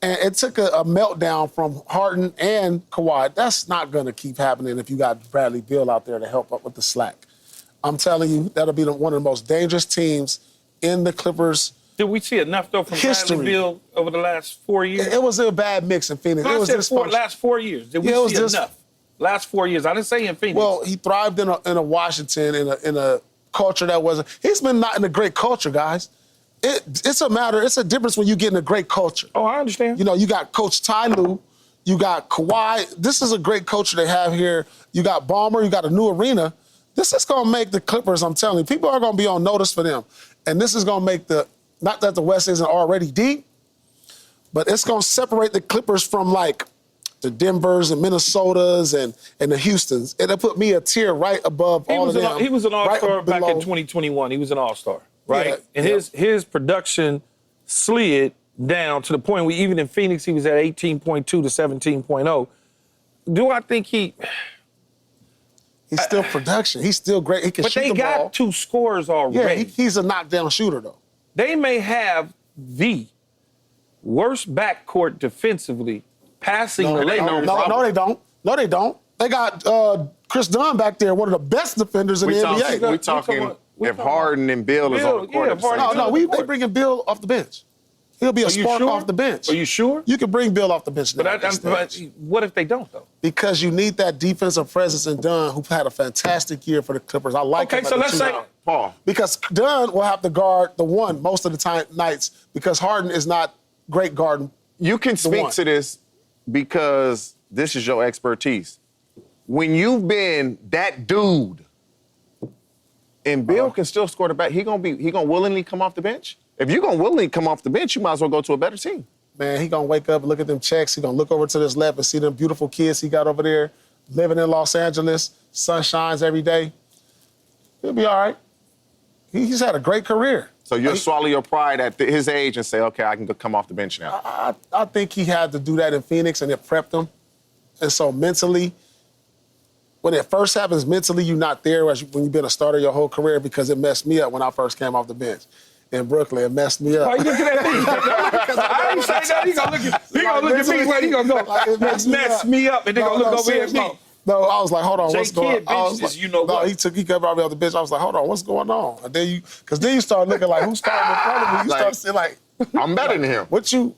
And it took a meltdown from Harden and Kawhi. That's not going to keep happening if you got Bradley Beal out there to help up with the slack. I'm telling you, that'll be one of the most dangerous teams in the Clippers' Did we see enough, though, from history. Bradley Beal over the last 4 years? It was a bad mix in Phoenix. It was last 4 years. Did we see enough? Last 4 years. I didn't say in Phoenix. Well, he thrived in a Washington, in a culture that wasn't. He's been not in a great culture, guys. It's a difference when you get in a great culture. Oh, I understand. You know, you got Coach Ty Lue, you got Kawhi. This is a great culture they have here. You got Ballmer, you got a new arena. This is going to make the Clippers, I'm telling you, people are going to be on notice for them. And this is going to make not that the West isn't already deep, but it's going to separate the Clippers from the Denvers and Minnesotas and the Houstons. It'll put me a tier right above all of them. He was an All-Star right back below. in 2021. He was an All-Star, right? Yeah, and his production slid down to the point where even in Phoenix, he was at 18.2 to 17.0. Do I think he's still production. He's still great. He can shoot the ball. But they got 2 scorers already. Yeah, he's a knockdown shooter, though. They may have the worst backcourt defensively passing the Lakers. No, they don't. No, they don't. They got Chris Dunn back there, one of the best defenders in the NBA. We're talking if Harden and Beal is on the court. They bringing Beal off the bench. He'll be a spark off the bench. Are you sure? You can bring Beal off the bench now. But what if they don't, though? Because you need that defensive presence in Dunn, who had a fantastic year for the Clippers. I like him. Okay, so let's say Paul. Because Dunn will have to guard the one most of the nights because Harden is not great guarding. You can speak to this because this is your expertise. When you've been that dude, and Bill can still score the back, he gonna willingly come off the bench? If you're gonna willingly come off the bench, you might as well go to a better team. Man, he gonna wake up and look at them checks. He gonna look over to this left and see them beautiful kids he got over there living in Los Angeles. Sun shines every day. He'll be all right. He's had a great career. So you'll swallow your pride at his age and say, okay, I can come off the bench now. I think he had to do that in Phoenix, and it prepped him. And so mentally, when it first happens, mentally you're not there when you've been a starter your whole career because it messed me up when I first came off the bench. in Brooklyn. It messed me up. Why you looking at me? I ain't say that. He gonna look at me. Where he gonna go? Like, it Mess me up, and they gonna look over here at me. No, I was like, hold on, Jay what's going Kidd on? I was benches, like, you know no, what? he kept brought me off the bench. I was like, hold on, what's going on? And then you start looking like, who's starting in front of me? You start seeing like, I'm better than him. what we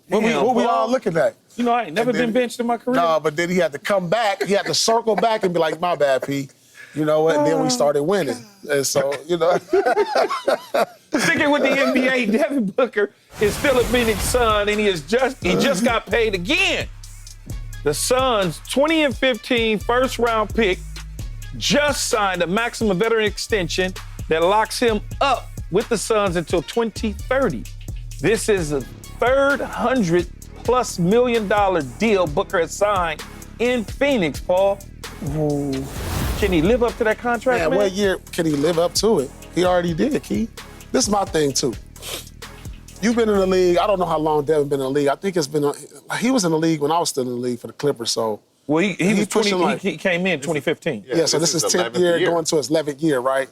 all looking at? You know, I ain't never been benched in my career. No, but then he had to come back. He had to circle back and be like, my bad, P. You know what? And then we started winning. And so, you know. Sticking with the NBA, Devin Booker is still a Phoenix Sun, and he just got paid again. The Suns, 20-15 first-round pick, just signed a maximum veteran extension that locks him up with the Suns until 2030. This is the third $100+ million deal Booker has signed in Phoenix, Paul. Ooh. Can he live up to that contract, man? What year can he live up to it? He already did, Key. This is my thing, too. You've been in the league. I don't know how long Devin been in the league. I think he was in the league when I was still in the league for the Clippers, so. Well, he was 20, pushing he came in 2015. Yeah, so this is 10th year, going to his 11th year, right?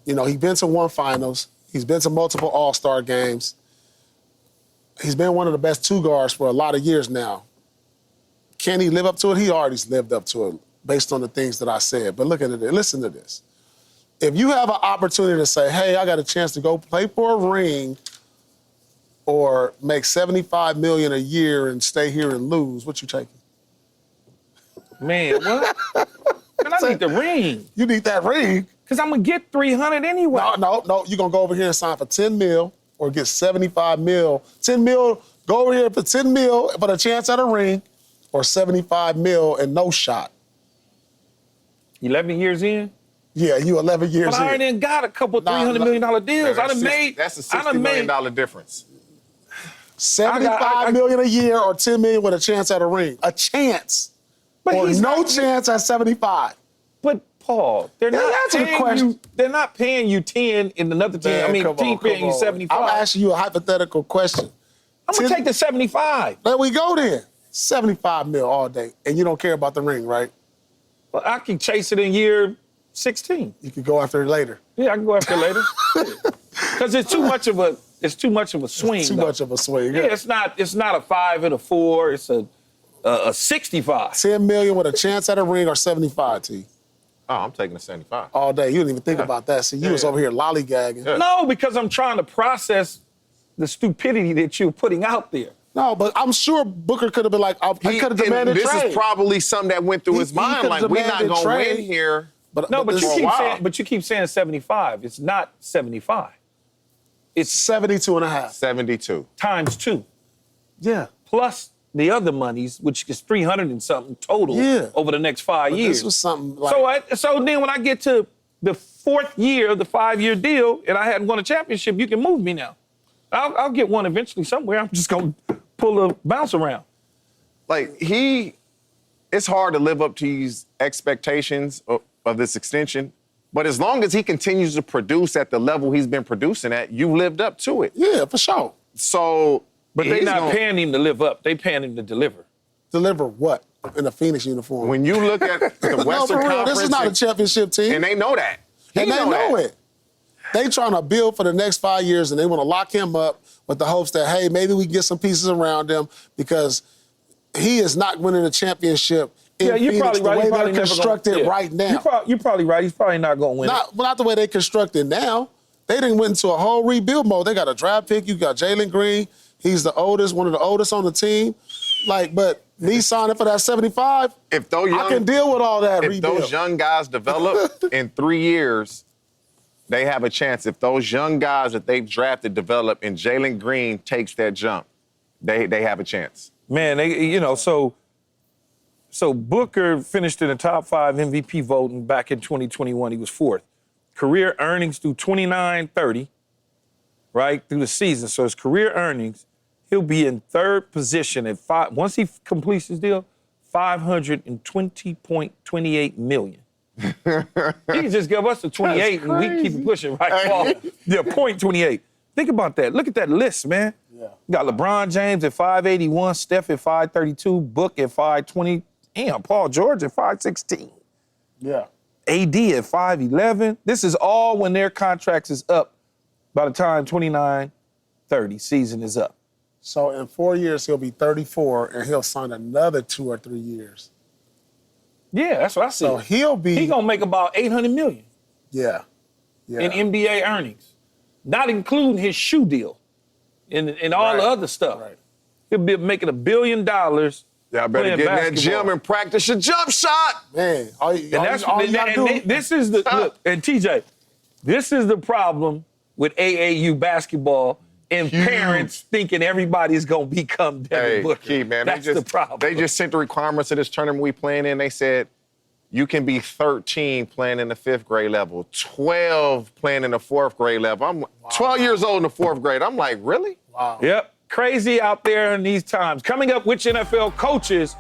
You know, he's been to one finals. He's been to multiple All-Star games. He's been one of the best two guards for a lot of years now. Can he live up to it? He already's lived up to it based on the things that I said. But look at it. Listen to this. If you have an opportunity to say, hey, I got a chance to go play for a ring or make $75 million a year and stay here and lose, what you taking? Man, what? Man, I need the ring. You need that ring. Because I'm going to get $300 anyway. No. You're going to go over here and sign for $10 million or get $75 million. $10 million, go over here for $10 million for the chance at a ring or $75 million and no shot. 11 years in? Yeah, you 11 years in. But I already got a couple $300 million deals. Man, that's a $60 million difference. $75 million a year or $10 million with a chance at a ring. A chance. But or no chance at 75. But Paul, they're not paying you 10 in another team. Man, I mean, team paying you 75. I'm asking you a hypothetical question. I'm gonna take the 75. There we go then. 75 mil all day. And you don't care about the ring, right? Well, I can chase it in year 16. You can go after it later. Yeah, I can go after it later. Because it's too much of a swing. It's too much of a swing. Yeah, it's not a 5 and a 4. It's a 65. 10 million with a chance at a ring or 75, T. Oh, I'm taking the 75. All day. You didn't even think about that. See, you was over here lollygagging. Yeah. No, because I'm trying to process the stupidity that you're putting out there. No, but I'm sure Booker could have been like, he could have demanded this trade. Is probably something that went through his mind. Like, we're not going to win here. But you keep saying 75. It's not 75. It's 72 and a half. 72. Times 2. Yeah. Plus the other monies, which is 300 and something total over the next 5 years. This was something like... So then when I get to the 4th year of the 5-year deal and I hadn't won a championship, you can move me now. I'll get one eventually somewhere. I'm just going to pull a bounce around. Like, it's hard to live up to these expectations of this extension. But as long as he continues to produce at the level he's been producing at, you lived up to it. Yeah, for sure. So... But they're not paying him to live up. They're paying him to deliver. Deliver what? In a Phoenix uniform. When you look at the Western Conference... This is not a championship team. And they know that. They know it. They trying to build for the next 5 years, and they want to lock him up with the hopes that, hey, maybe we can get some pieces around him because he is not winning a championship in Phoenix probably right. The way they're constructed right now. You're probably right. He's probably not going to win Not the way they constructed now. They didn't went into a whole rebuild mode. They got a draft pick. You got Jalen Green. He's the oldest, one of the oldest on the team. But me signing for that 75, I can deal with all that rebuild. If those young guys develop in 3 years, they have a chance. If those young guys that they've drafted develop and Jalen Green takes that jump, they have a chance. Man, so Booker finished in the top 5 MVP voting back in 2021. He was 4th. Career earnings through 29-30, right, through the season. So his career earnings, he'll be in 3rd position at once he completes his deal, $520.28 million. He can just give us the 28 and we keep it pushing, right, Paul? Yeah, .28. Think about that. Look at that list, man. Yeah. You got LeBron James at 581, Steph at 532, Book at 520, and Paul George at 516. Yeah. AD at 5'11". This is all when their contracts is up by the time 29, 30 season is up. So in 4 years, he'll be 34, and he'll sign another 2 or 3 years. Yeah, that's what I said. So he'll be... He gonna make about $800 million Yeah. in NBA earnings, not including his shoe deal and all the other stuff. Right. He'll be making $1 billion. Y'all better get in that gym and practice your jump shot. Man, all you gotta do... This is the look, and TJ, this is the problem with AAU basketball and parents thinking everybody's gonna become Devin Booker. Key, man. That's the problem. They just sent the requirements of this tournament we playing in. They said you can be 13 playing in the 5th grade level, 12 playing in the 4th grade level. I'm 12 years old in the 4th grade. I'm like, really? Wow. Yep. Crazy out there in these times. Coming up, which NFL coaches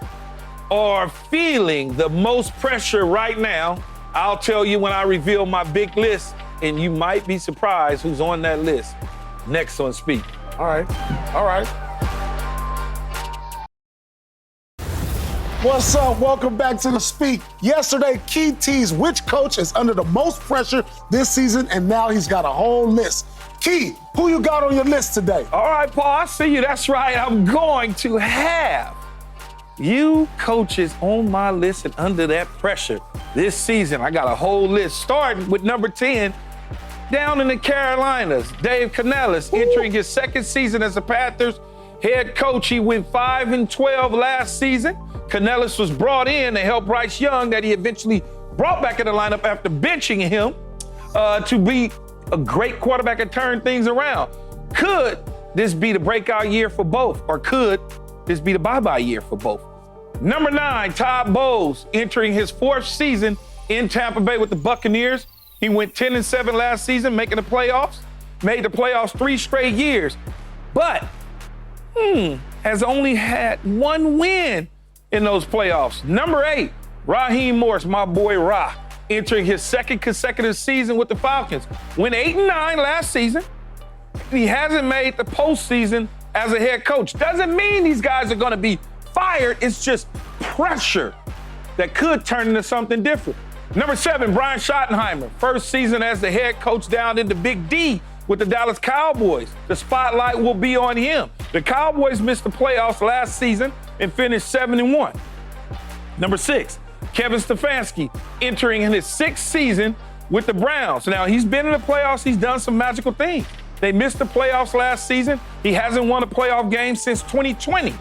are feeling the most pressure right now? I'll tell you when I reveal my big list, and you might be surprised who's on that list. Next on Speak. All right. What's up? Welcome back to the Speak. Yesterday, Key teased which coach is under the most pressure this season, and now he's got a whole list. Key, who you got on your list today? All right, Paul, I see you. That's right. I'm going to have you coaches on my list and under that pressure this season. I got a whole list starting with number 10. Down in the Carolinas, Dave Canales entering his 2nd season as the Panthers head coach. He went 5-12 last season. Canales was brought in to help Bryce Young, that he eventually brought back in the lineup after benching him to be a great quarterback and turn things around. Could this be the breakout year for both, or could this be the bye-bye year for both? Number 9, Todd Bowles entering his 4th season in Tampa Bay with the Buccaneers. He went 10-7 last season, making the playoffs. Made the playoffs 3 straight years. But has only had 1 win in those playoffs. Number 8, Raheem Morris, my boy Ra, entering his 2nd consecutive season with the Falcons. Went 8-9 last season. He hasn't made the postseason as a head coach. Doesn't mean these guys are going to be fired. It's just pressure that could turn into something different. Number 7, Brian Schottenheimer, 1st season as the head coach down in the Big D with the Dallas Cowboys. The spotlight will be on him. The Cowboys missed the playoffs last season and finished 7-1. Number 6, Kevin Stefanski, entering in his 6th season with the Browns. Now, he's been in the playoffs. He's done some magical things. They missed the playoffs last season. He hasn't won a playoff game since 2020.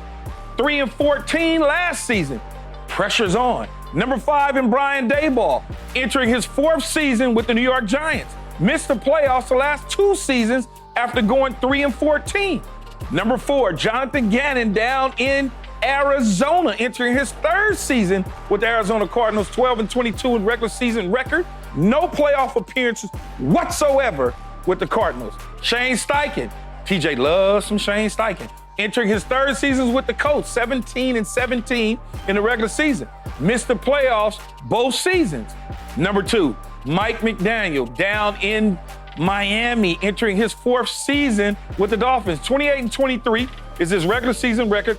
3-14 last season. Pressure's on. Number 5, in Brian Daboll, entering his 4th season with the New York Giants. Missed the playoffs the last 2 seasons after going 3-14. Number 4, Jonathan Gannon down in Arizona, entering his 3rd season with the Arizona Cardinals, 12-22 in regular season record. No playoff appearances whatsoever with the Cardinals. Shane Steichen. TJ loves some Shane Steichen. Entering his 3rd season with the Colts, 17-17 in the regular season. Missed the playoffs both seasons. Number 2, Mike McDaniel down in Miami, entering his 4th season with the Dolphins. 28-23 is his regular season record.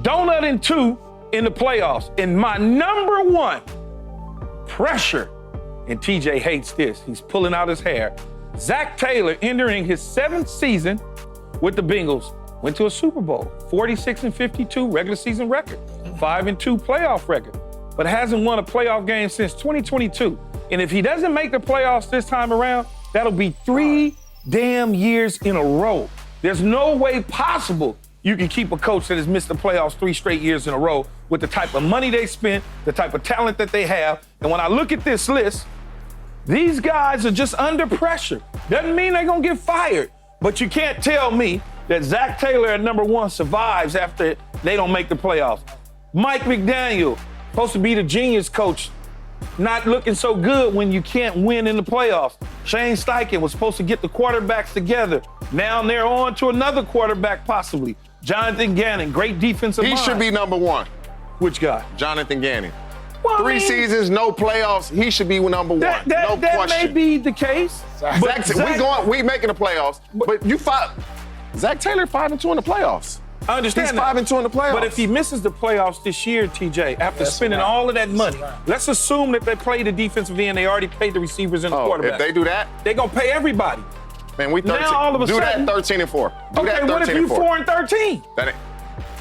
Donut and 2 in the playoffs. And my number 1 pressure, and TJ hates this, he's pulling out his hair. Zach Taylor entering his 7th season with the Bengals. Went to a Super Bowl, 46-52 regular season record, 5-2 playoff record, but hasn't won a playoff game since 2022. And if he doesn't make the playoffs this time around, that'll be 3 damn years in a row. There's no way possible you can keep a coach that has missed the playoffs 3 straight years in a row with the type of money they spent, the type of talent that they have. And when I look at this list, these guys are just under pressure. Doesn't mean they're gonna get fired, but you can't tell me that Zach Taylor at number 1 survives after they don't make the playoffs. Mike McDaniel, supposed to be the genius coach, not looking so good when you can't win in the playoffs. Shane Steichen was supposed to get the quarterbacks together. Now they're on to another quarterback possibly. Jonathan Gannon, great defensive mind. He should be number 1. Which guy? Jonathan Gannon. Well, 3 seasons, no playoffs. He should be number 1. That no question. may be the case. We making the playoffs. But you Zach Taylor 5-2 in the playoffs. I understand He's that. 5-2 in the playoffs. But if he misses the playoffs this year, TJ, after spending all of that money, let's assume that they play the defensive end. They already paid the receivers and the quarterback. If they do that, they're going to pay everybody. Man, we 13. Now all of a do sudden, that 13-4. Do okay, that 13-4. what if you 4-13? That ain't,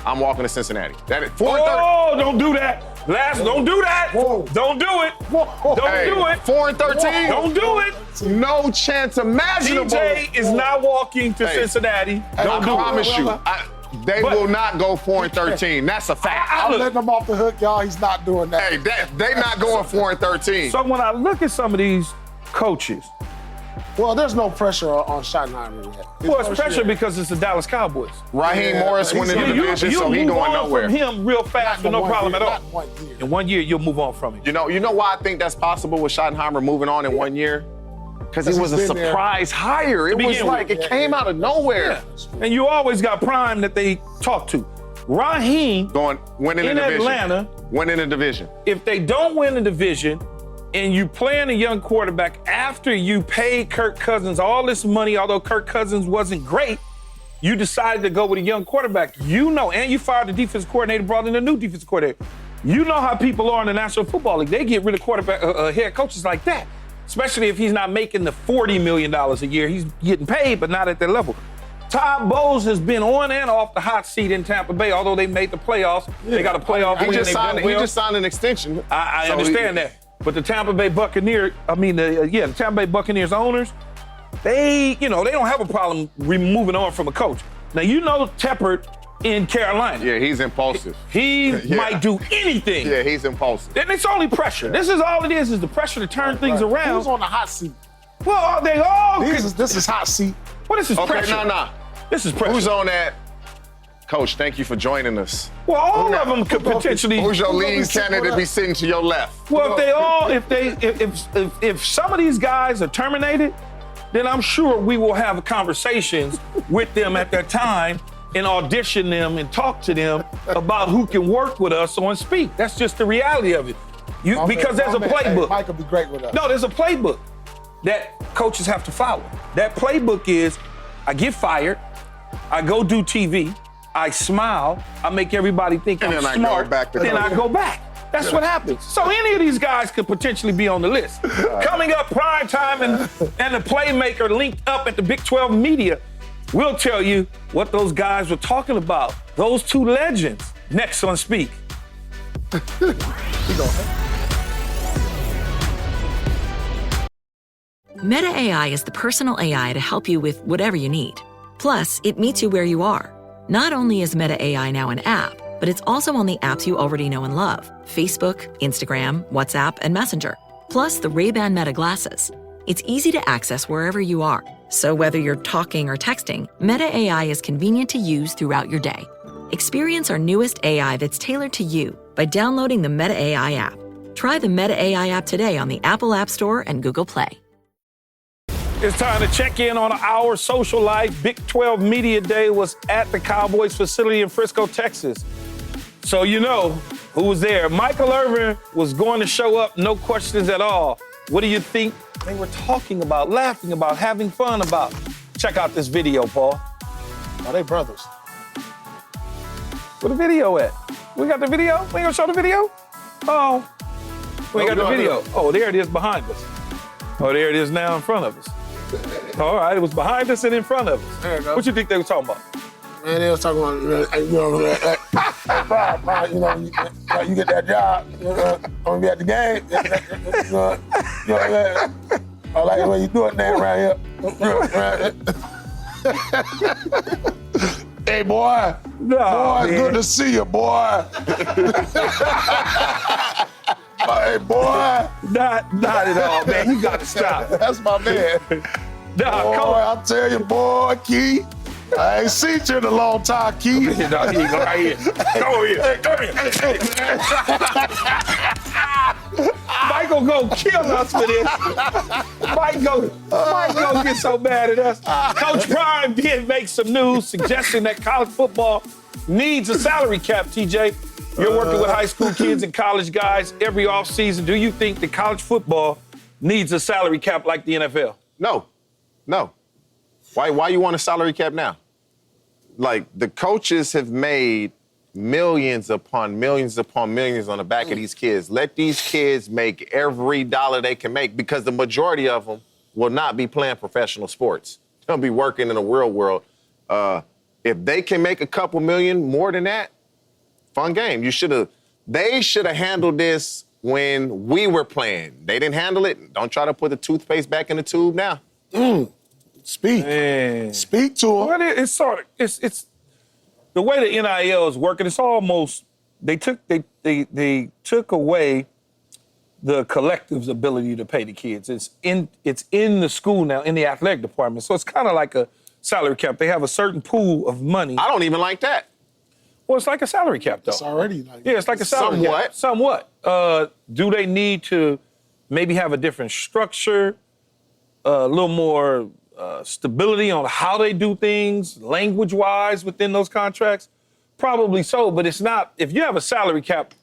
I'm walking to Cincinnati. That ain't 4-13. Oh, don't do that. Don't do that. Whoa. Don't do it. Don't do it. 4-13. Don't do it. No chance imaginable. TJ is not walking to Cincinnati. I promise you. They But- will not go 4-13. That's a fact. I'm letting him off the hook, y'all. He's not doing that. Hey, they not going 4-13. So when I look at some of these coaches, Well, there's no pressure on Schottenheimer yet. well, it's pressure because it's the Dallas Cowboys. Raheem Yeah, Morris but winning the he's- division, you so he move going on nowhere. from him real fast with no problem at all. Not 1 year. In 1 year, you'll move on from him. You know why I think that's possible with Schottenheimer moving on in 1 year? Because it was a he's been there. surprise hire. It was begin like with. it came out of nowhere. And you always got Prime that they talk to. Raheem, Going winning In the division. Atlanta. Winning the division. if they don't win the division and you playing a young quarterback after you paid Kirk Cousins all this money, although Kirk Cousins wasn't great, you decided to go with a young quarterback. You know, and you fired the defensive coordinator, brought in a new defensive coordinator. You know how people are in the National Football League. They get rid of quarterback head coaches like that, especially if he's not making the $40 million a year. He's getting paid, but not at that level. Todd Bowles has been on and off the hot seat in Tampa Bay, although they made the playoffs. They got a playoff win. He They've done he well. just signed an extension. I So understand that. But the Tampa Bay Buccaneers, the Tampa Bay Buccaneers owners, they don't have a problem moving on from a coach. Now, you know Tepper in Carolina. Yeah, he's impulsive. He Yeah. might do anything. Yeah, he's impulsive. And it's only pressure. This is all it is the pressure to turn things around. Who's on the hot seat? Well, they all. This is hot seat. What is this Okay, pressure? nah. This is pressure. Who's on that? Coach, thank you for joining us. Well, all of them could potentially. Who's your Who's lead gonna sit candidate on be that? sitting to your left? Well, if some of these guys are terminated, then I'm sure we will have conversations with them at that time and audition them and talk to them about who can work with us on Speak. That's just the reality of it. Because there's a playbook. Mike will be great with us. No, there's a playbook that coaches have to follow. That playbook is, I get fired, I go do TV, I smile, I make everybody think And I'm then I go smart, back to then I coaching. go back. That's what happens. So any of these guys could potentially be on the list. Coming up, prime time and the playmaker linked up at the Big 12 media. We'll tell you what those guys were talking about. Those two legends. Next on Speak. Meta AI is the personal AI to help you with whatever you need. Plus, it meets you where you are. Not only is Meta AI now an app, but it's also on the apps you already know and love: Facebook, Instagram, WhatsApp, and Messenger. Plus the Ray-Ban Meta glasses. It's easy to access wherever you are. So whether you're talking or texting, Meta AI is convenient to use throughout your day. Experience our newest AI that's tailored to you by downloading the Meta AI app. Try the Meta AI app today on the Apple App Store and Google Play. It's time to check in on our social life. Big 12 Media Day was at the Cowboys facility in Frisco, Texas. So you know who was there. Michael Irvin was going to show up, no questions at all. What do you think they were talking about, laughing about, having fun about? Check out this video, Paul. Are they brothers? Where the video at? We got the video? We ain't gonna show the video? Oh, we got the video. Oh, there it is behind us. Oh, there it is now in front of us. All right, it was behind us and in front of us. There you go. What you think they were talking about? Man, they was talking about, you get that job, I'm gonna be at the game. I like the way you do it now around here. Hey, boy. Boy, good to see you, boy. Hey, boy. Not at all, man. You got to stop. That's my man. Nah, Boy, come on. I'll tell you, boy, Key. I ain't seen you in a long time, Key. No, here you go right here. Go here. Come here. Michael go kill us for this. Mike go get so mad at us. Coach Prime did make some news suggesting that college football needs a salary cap, TJ. You're working with high school kids and college guys every offseason. Do you think that college football needs a salary cap like the NFL? No. Why you want a salary cap now? Like, the coaches have made millions upon millions upon millions on the back of these kids. Let these kids make every dollar they can make, because the majority of them will not be playing professional sports. They'll be working in the real world. If they can make a couple million more than that, fun game. They should have handled this when we were playing. They didn't handle it. Don't try to put the toothpaste back in the tube now. Speak. Man. Speak to him. Well, it's sort of it's the way the NIL is working. It's almost they took away the collective's ability to pay the kids. It's in the school now, in the athletic department. So it's kind of like a salary cap. They have a certain pool of money. I don't even like that. Well, it's like a salary cap, though. It's already like Yeah, it's like a salary cap. Somewhat. Do they need to maybe have a different structure, a little more stability on how they do things, language-wise, within those contracts? Probably so, but it's not. If you have a salary cap,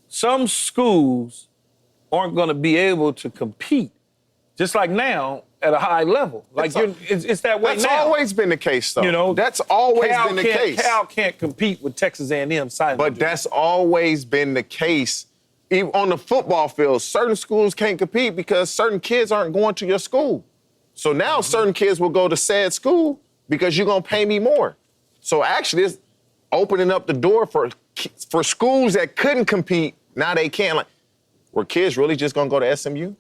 some schools aren't going to be able to compete, just like now, at a high level. Like it's that way that's now. That's always been the case, though. You know, that's always been the case. Cal can't compete with Texas A&M signing. But that's always been the case. Even on the football field, certain schools can't compete because certain kids aren't going to your school. So now certain kids will go to said school because you're going to pay me more. So actually, it's opening up the door for schools that couldn't compete. Now they can. Like, were kids really just going to go to SMU?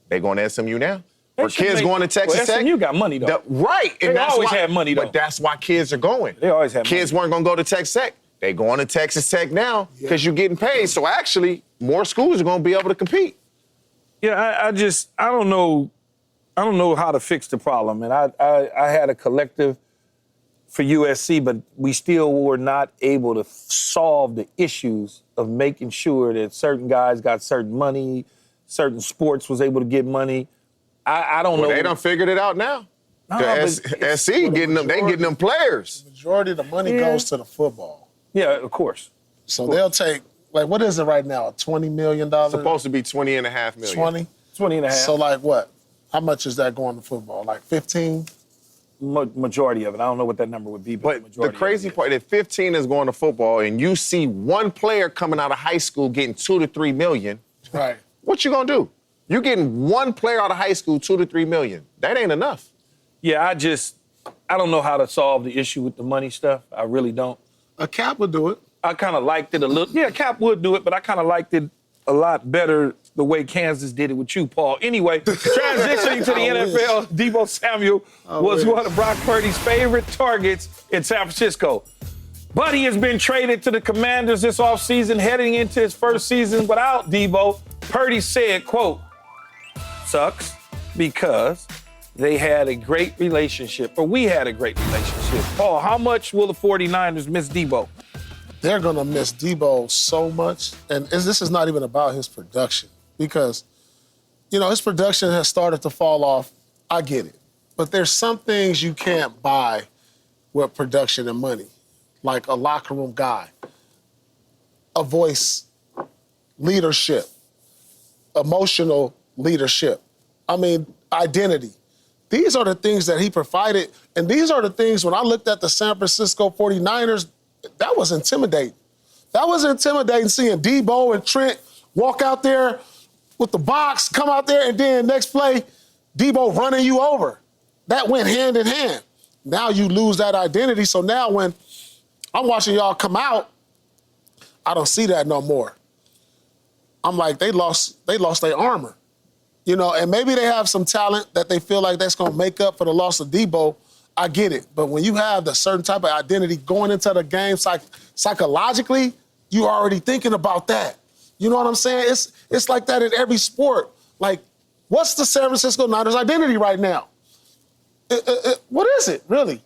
They going to SMU now. Were kids going to Texas Tech? SMU got money, though. Right. They always had money, though. But that's why kids are going. They always had money. Kids weren't going to go to Texas Tech. They going to Texas Tech now because you're getting paid. So actually, more schools are going to be able to compete. Yeah, I don't know how to fix the problem. And I had a collective for USC, but we still were not able to solve the issues of making sure that certain guys got certain money, certain sports was able to get money. I don't know. They done figured it out now. SC getting them players. The majority of the money goes to the football. Yeah, of course. So they'll take, like, what is it right now? $20 million? Supposed to be $20.5 million. 20? 20 and a half. So, like, what? How much is that going to football? Like 15? Majority of it. I don't know what that number would be, but the crazy part, if 15 is going to football and you see one player coming out of high school getting $2 to $3 million, right? What you gonna do? You're getting one player out of high school, $2 to $3 million. That ain't enough. Yeah, I don't know how to solve the issue with the money stuff. I really don't. A cap would do it. I kind of liked it a little. Yeah, Cap would do it, but I kind of liked it a lot better the way Kansas did it with you, Paul. Anyway, transitioning to the NFL, Deebo Samuel was one of Brock Purdy's favorite targets in San Francisco. But he has been traded to the Commanders this offseason, heading into his first season without Deebo. Purdy said, quote, sucks because they had a great relationship, or we had a great relationship. Paul, how much will the 49ers miss Deebo? They're going to miss Deebo so much. And this is not even about his production because, you know, his production has started to fall off. I get it. But there's some things you can't buy with production and money, like a locker room guy, a voice, leadership, emotional leadership. I mean, identity. These are the things that he provided. And these are the things, when I looked at the San Francisco 49ers, that was intimidating. That was intimidating seeing Deebo and Trent walk out there with the box, come out there, and then next play, Deebo running you over. That went hand in hand. Now you lose that identity. So now when I'm watching y'all come out, I don't see that no more. I'm like, they lost their armor. You know, and maybe they have some talent that they feel like that's going to make up for the loss of Deebo. I get it. But when you have the certain type of identity going into the game psychologically, you already thinking about that. You know what I'm saying? It's like that in every sport. Like, what's the San Francisco Niners identity right now? What is it, really?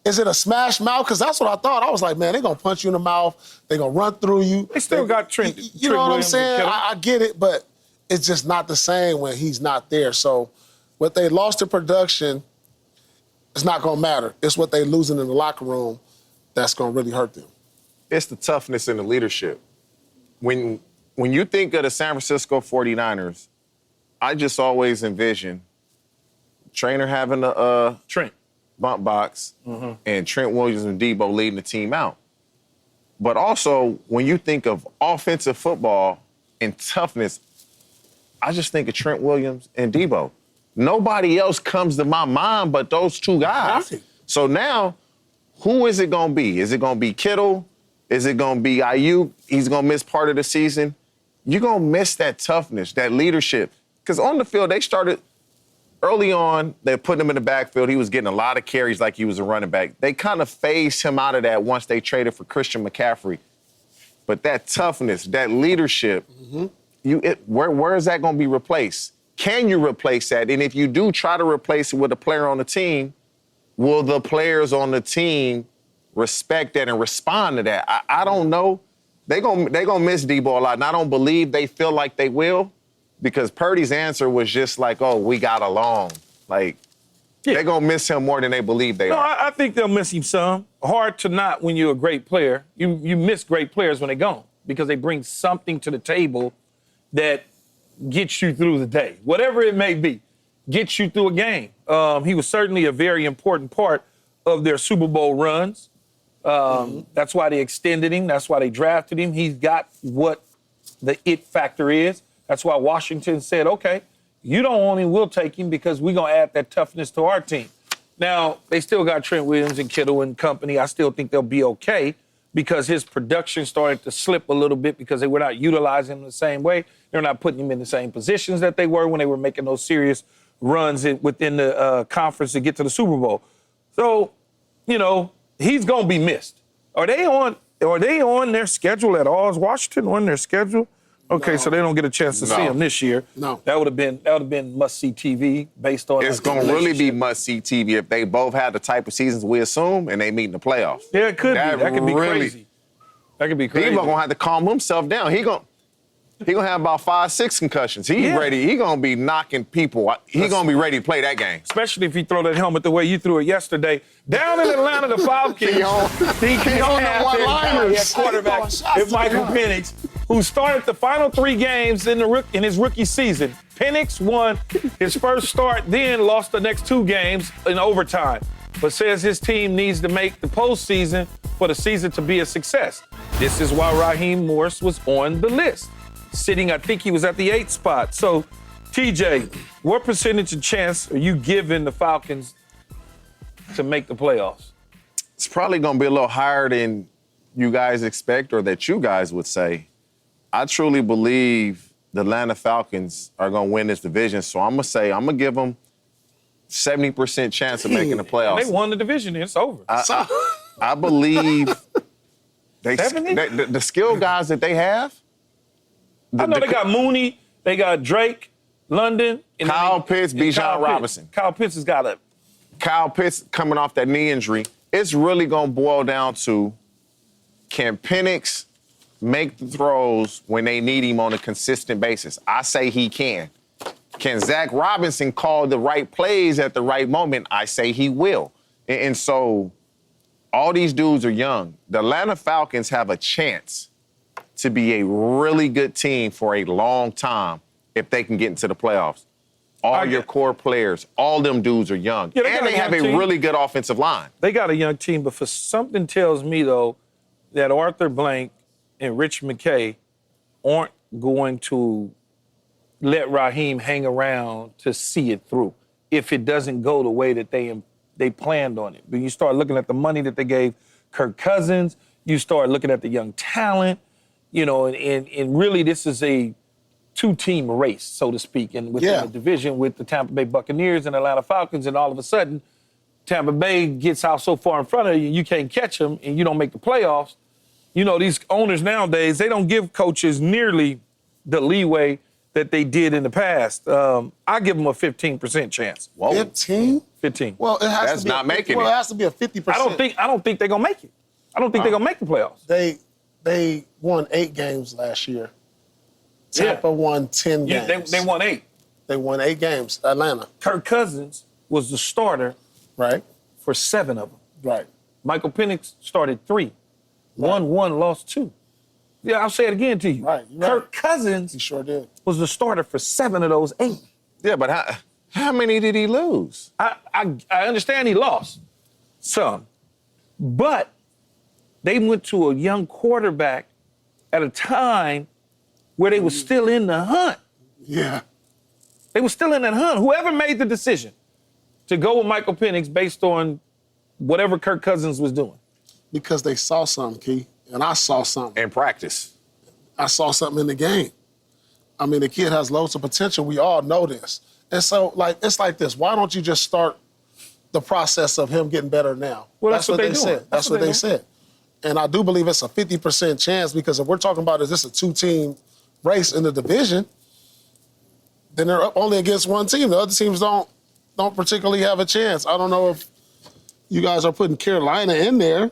Is it a smash mouth? Because that's what I thought. I was like, man, they're going to punch you in the mouth. They're going to run through you. They still got Trent. You know what I'm saying? I get it, but it's just not the same when he's not there. So what they lost in production, it's not going to matter. It's what they losing in the locker room that's going to really hurt them. It's the toughness and the leadership. When you think of the San Francisco 49ers, I just always envision trainer having a Trent bump box and Trent Williams and Deebo leading the team out. But also, when you think of offensive football and toughness, I just think of Trent Williams and Deebo. Nobody else comes to my mind but those two guys. Right. So now, who is it going to be? Is it going to be Kittle? Is it going to be Ayuk? He's going to miss part of the season. You're going to miss that toughness, that leadership. Because on the field, they started early on, they put him in the backfield. He was getting a lot of carries like he was a running back. They kind of phased him out of that once they traded for Christian McCaffrey. But that toughness, that leadership, where is that going to be replaced? Can you replace that? And if you do try to replace it with a player on the team, will the players on the team respect that and respond to that? I don't know. They're gonna miss Deebo a lot, and I don't believe they feel like they will, because Purdy's answer was just like, oh, we got along. Like, they're going to miss him more than they believe they are. I think they'll miss him some. Hard to not when you're a great player. You miss great players when they're gone because they bring something to the table that gets you through the day. Whatever it may be, gets you through a game. He was certainly a very important part of their Super Bowl runs. That's why they extended him. That's why they drafted him. He's got what the it factor is. That's why Washington said, okay, you don't want him, we'll take him because we're going to add that toughness to our team. Now, they still got Trent Williams and Kittle and company. I still think they'll be okay because his production started to slip a little bit because they were not utilizing him the same way. They're not putting him in the same positions that they were when they were making those serious runs within the conference to get to the Super Bowl. So, he's going to be missed. Are they on their schedule at all? Is Washington on their schedule? Okay, so they don't get a chance to see him this year. No. That would have been must-see TV based on It's going to really be must-see TV if they both have the type of seasons we assume and they meet in the playoffs. Yeah, it could be. That could be crazy. That could be crazy. Deebo going to have to calm himself down. He going to have about 5-6 concussions. He's ready. He's going to be knocking people. He's going to be ready to play that game. Especially if you throw that helmet the way you threw it yesterday. Down in Atlanta, the Falcons. He on the one-liners. Quarterback is Michael Penix, who started the final 3 games in his rookie season. Penix won his first start, then lost the next 2 games in overtime, but says his team needs to make the postseason for the season to be a success. This is why Raheem Morris was on the list, sitting, I think he was at the 8th spot. So, TJ, what percentage of chance are you giving the Falcons to make the playoffs? It's probably going to be a little higher than you guys expect or that you guys would say. I truly believe the Atlanta Falcons are going to win this division, so I'm going to give them 70% chance of making the playoffs. They won the division, it's over. I believe the skill guys that they have. I know they got Mooney, they got Drake, London. And Kyle Pitts, Bijan Robinson. Kyle Pitts has got Kyle Pitts coming off that knee injury. It's really going to boil down to, can Penix make the throws when they need him on a consistent basis? I say he can. Can Zach Robinson call the right plays at the right moment? I say he will. And so all these dudes are young. The Atlanta Falcons have a chance to be a really good team for a long time if they can get into the playoffs. All your core players, all them dudes are young. Yeah, and they have a really good offensive line. They got a young team, but for something tells me, though, that Arthur Blank and Rich McKay aren't going to let Raheem hang around to see it through if it doesn't go the way that they planned on it. But you start looking at the money that they gave Kirk Cousins, you start looking at the young talent, and really this is a 2-team race, so to speak, and within the division with the Tampa Bay Buccaneers and Atlanta Falcons, and all of a sudden, Tampa Bay gets out so far in front of you, you can't catch them, and you don't make the playoffs. These owners nowadays, they don't give coaches nearly the leeway that they did in the past. I give them a 15% chance. Whoa. 15? 15. Well, it has That's to be not making Well, it. it has to be a 50%. I don't think they're gonna make it. I don't think they're gonna make the playoffs. They won 8 games last year. Tampa won 10 games. Yeah, they won 8. They won 8 games. Atlanta. Kirk Cousins was the starter Right. for 7 of them. Right. Michael Penix started 3. Won 1, lost 2. Yeah, I'll say it again to you. Right. Kirk Cousins He sure did. was the starter for 7 of those 8. Yeah, but how many did he lose? I understand he lost some, but they went to a young quarterback at a time where they were still in the hunt. Yeah. They were still in that hunt. Whoever made the decision to go with Michael Penix based on whatever Kirk Cousins was doing. Because they saw something, Key, and I saw something. In practice. I saw something in the game. I mean, the kid has loads of potential. We all know this. And so, it's like this. Why don't you just start the process of him getting better now? Well, that's what they said. That's what they said. And I do believe it's a 50% chance because if we're talking about is this a two-team race in the division, then they're up only against one team. The other teams don't particularly have a chance. I don't know if you guys are putting Carolina in there.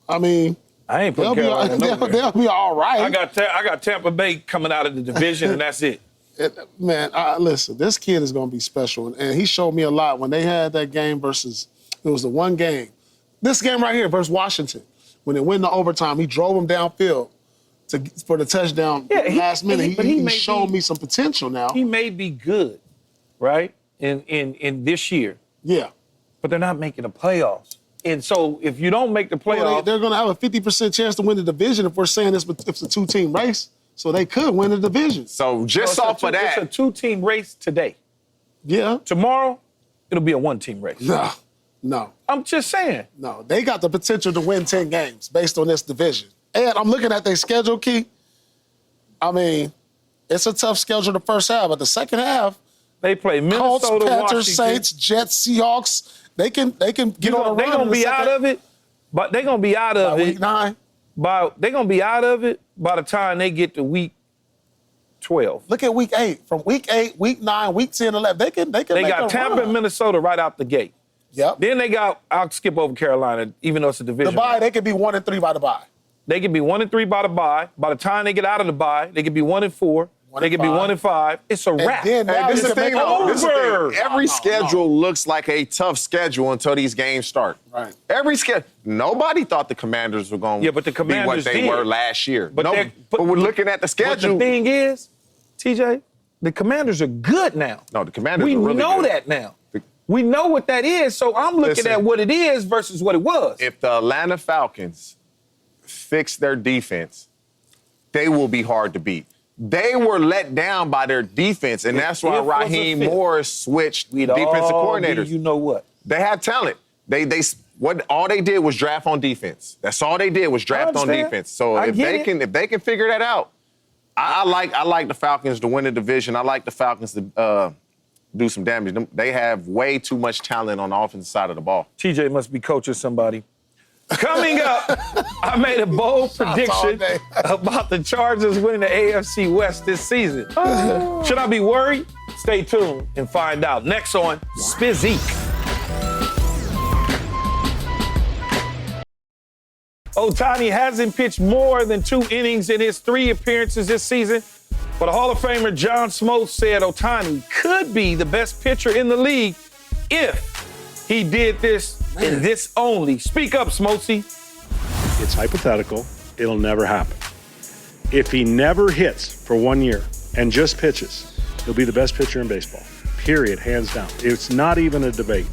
I mean, I ain't putting Carolina nowhere. They'll be all right. I got Tampa Bay coming out of the division, and that's it. Man, listen, this kid is going to be special. And he showed me a lot when they had that game versus, it was the one game. This game right here versus Washington. When it went to overtime, he drove them downfield for the touchdown last minute. He showed me some potential now. He may be good, right, in this year. Yeah. But they're not making the playoffs. And so if you don't make the playoffs... Well, they're going to have a 50% chance to win the division if we're saying it's a two-team race. So they could win the division. So just off of that... It's a two-team race today. Yeah. Tomorrow, it'll be a one-team race. No. I'm just saying. No, they got the potential to win 10 games based on this division. And I'm looking at their schedule, Key. I mean, it's a tough schedule the first half, but the second half... They play Minnesota, Colts, Panthers, Washington. Saints, Jets, Seahawks. They can get on a run. They're going to be out of it, but they're going to be out of it. Week 9. They're going to be out of it by the time they get to week 12. Look at week 8. From week 8, week 9, week 10, 11, they can make got a Tampa run. and Minnesota right out the gate. Yep. Then I'll skip over Carolina, even though it's a division. The bye, they could be 1-3 by the bye. They could be 1-3 by the bye. By the time they get out of the bye, they could be 1-4. They could be 1-5. It's a wrap. Then now This is the thing, though. This is the over. thing. Every schedule looks like a tough schedule until these games start. Right. Every schedule. Nobody thought the Commanders were going but the to be Commanders what they did. were last year. But we're looking at the But schedule. the thing is, TJ, the Commanders are good now. No, the Commanders We are really know good. that now. We know what that is, so I'm looking Listen, at what it is versus what it was. If the Atlanta Falcons fix their defense, they will be hard to beat. They were let down by their defense, and that's why Raheem Morris switched defensive coordinators. You know what? They have talent. All they did was draft on defense. That's all they did was draft on defense. So if they can figure that out, I like the Falcons to win the division. I like the Falcons to do some damage. They have way too much talent on the offensive side of the ball. TJ must be coaching somebody. Coming up, I made a bold prediction about the Chargers winning the AFC West this season. Should I be worried? Stay tuned and find out. Next on Spizzeek. Ohtani hasn't pitched more than 2 innings in his 3 appearances this season, but Hall of Famer John Smoltz said Ohtani could be the best pitcher in the league if he did this and this only. Speak up, Smoltzy. It's hypothetical. It'll never happen. If he never hits for 1 year and just pitches, he'll be the best pitcher in baseball. Period, hands down. It's not even a debate.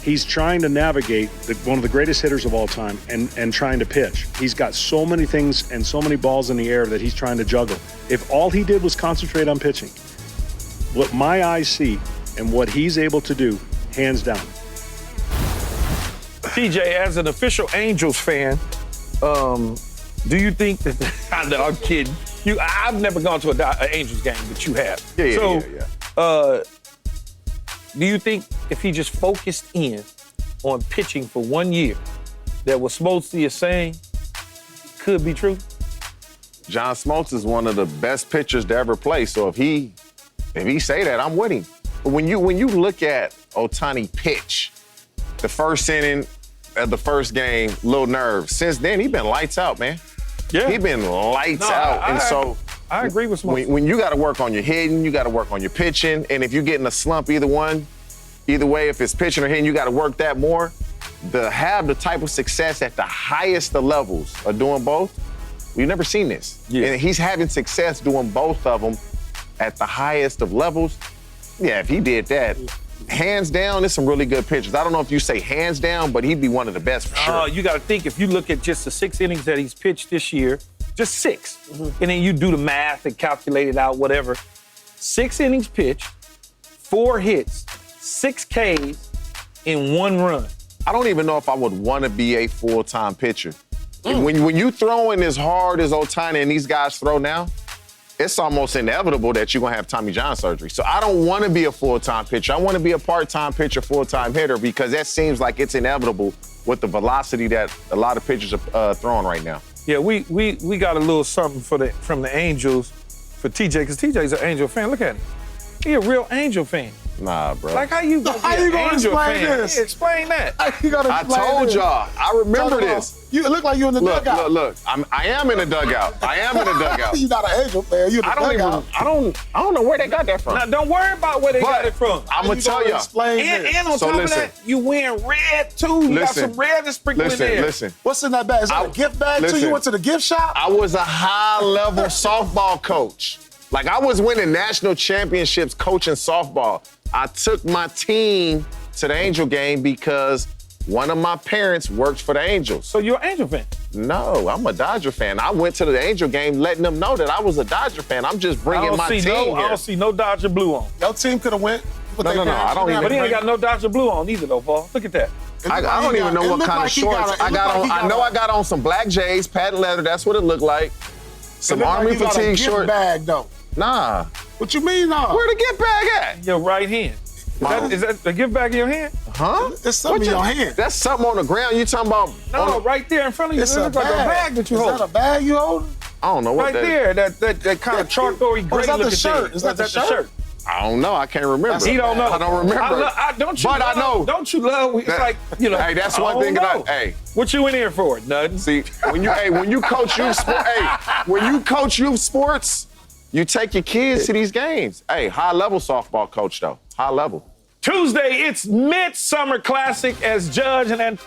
He's trying to navigate one of the greatest hitters of all time and trying to pitch. He's got so many things and so many balls in the air that he's trying to juggle. If all he did was concentrate on pitching, what my eyes see and what he's able to do, hands down. TJ, as an official Angels fan, do you think that... I know, I'm kidding. I've never gone to an Angels game, but you have. Yeah. Do you think if he just focused in on pitching for 1 year, that what Smoltz is saying could be true? John Smoltz is one of the best pitchers to ever play. So if he say that, I'm with him. But when you look at Ohtani pitch, the first inning of the first game, little nerve. Since then, he been lights out, man. Yeah. He been lights out. I agree with Smoltz. When you got to work on your hitting, you got to work on your pitching, and if you get in a slump, either way, if it's pitching or hitting, you got to work that more. To have the type of success at the highest of levels of doing both, we've never seen this. Yeah. And he's having success doing both of them at the highest of levels. Yeah, if he did that, hands down, there's some really good pitchers. I don't know if you say hands down, but he'd be one of the best for sure. You got to think, if you look at just the 6 innings that he's pitched this year, just 6, and then you do the math and calculate it out, whatever. 6 innings pitched, 4 hits, 6 Ks in 1 run. I don't even know if I would want to be a full-time pitcher. When you throwing as hard as Ohtani and these guys throw now, it's almost inevitable that you're going to have Tommy John surgery. So I don't want to be a full-time pitcher. I want to be a part-time pitcher, full-time hitter, because that seems like it's inevitable with the velocity that a lot of pitchers are throwing right now. Yeah, we got a little something from the Angels for TJ, because TJ's an Angel fan. Look at him. He a real Angel fan. Nah, bro. Like, how you gonna How be you an gonna Angel explain fan? this? Yeah, explain that. I told y'all. I remember this. You look like you in the dugout. Look. I am in the dugout. You're not an Angel fan. You in the dugout. I don't know where they got that from. Now, don't worry about where they got it from. I'm going to tell y'all. Explain this. And on top of that, you wearing red, too. You got some red to sprinkle in there. Listen. What's in that bag? Is that a gift bag, too? You went to the gift shop? I was a high-level softball coach. Like, I was winning national championships coaching softball. I took my team to the Angel game because one of my parents worked for the Angels. So you're an Angel fan? No, I'm a Dodger fan. I went to the Angel game letting them know that I was a Dodger fan. I'm just bringing my team here. I don't see no Dodger blue on. Your team could have went. No, I don't even. But he ain't got no Dodger blue on either, though, Paul. Look at that. I don't even know what kind of shorts I got on. I know I got on some black J's, patent leather. That's what it looked like. Some Army fatigue shorts. Bag, though. Nah. What you mean, nah? Where the gift bag at? Your right hand. Is that the gift bag in your hand? Huh? It's something in your hand. That's something on the ground. You talking about? No, right there in front of you. It's It looks like a bag that you hold. Is that a bag you hold? I don't know what right there, that kind of charcoal-y gray is that the looking shirt? thing. Is that the shirt? I don't know. I can't remember. He don't know. I don't remember. I know. Don't you love? It's like, you know. Hey, that's one thing that what you in here for? Nothing. See, when you coach youth sports, when you coach youth sports, you take your kids to these games. Hey, high-level softball coach, though. High level. Tuesday, it's Midsummer Classic as Judge and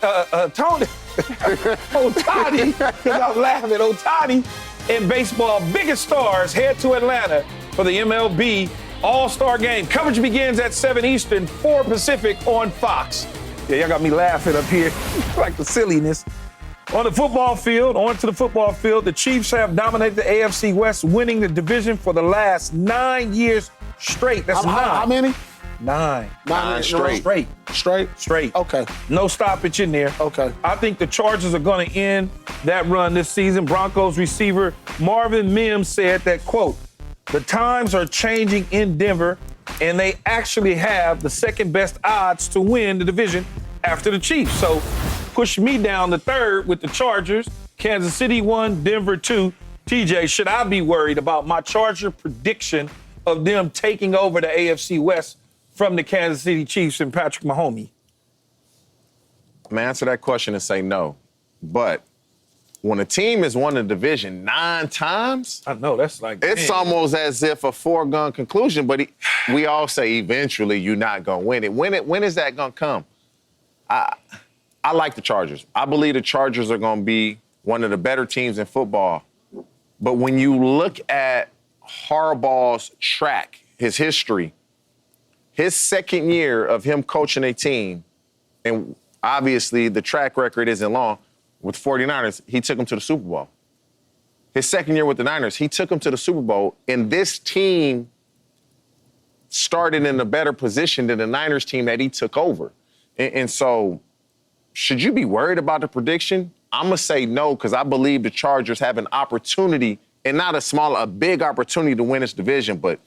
Tony Ohtani, because I'm laughing at Ohtani, and baseball biggest stars head to Atlanta for the MLB All-Star Game. Coverage begins at 7 Eastern, 4 Pacific on Fox. Yeah, y'all got me laughing up here, like the silliness. On the football field, the Chiefs have dominated the AFC West, winning the division for the last 9 years straight. That's how many? 9. 9 straight. Straight? Okay. No stoppage in there. Okay. I think the Chargers are going to end that run this season. Broncos receiver Marvin Mims said that, quote, the times are changing in Denver, and they actually have the second best odds to win the division after the Chiefs. So push me down to 3rd with the Chargers. Kansas City 1, Denver 2. TJ, should I be worried about my Charger prediction of them taking over the AFC West from the Kansas City Chiefs and Patrick Mahomes? I'm gonna answer that question and say no. But when a team has won the division 9 times, I know that's like it's almost as if a foregone conclusion. But we all say eventually you're not gonna win it. When is that gonna come? I like the Chargers. I believe the Chargers are gonna be one of the better teams in football. But when you look at Harbaugh's track, his history, his second year of him coaching a team, and obviously the track record isn't long, with 49ers, he took them to the Super Bowl. His second year with the Niners, he took them to the Super Bowl, and this team started in a better position than the Niners team that he took over. And so, should you be worried about the prediction? I'm going to say no, because I believe the Chargers have an opportunity, and not a big opportunity to win this division, but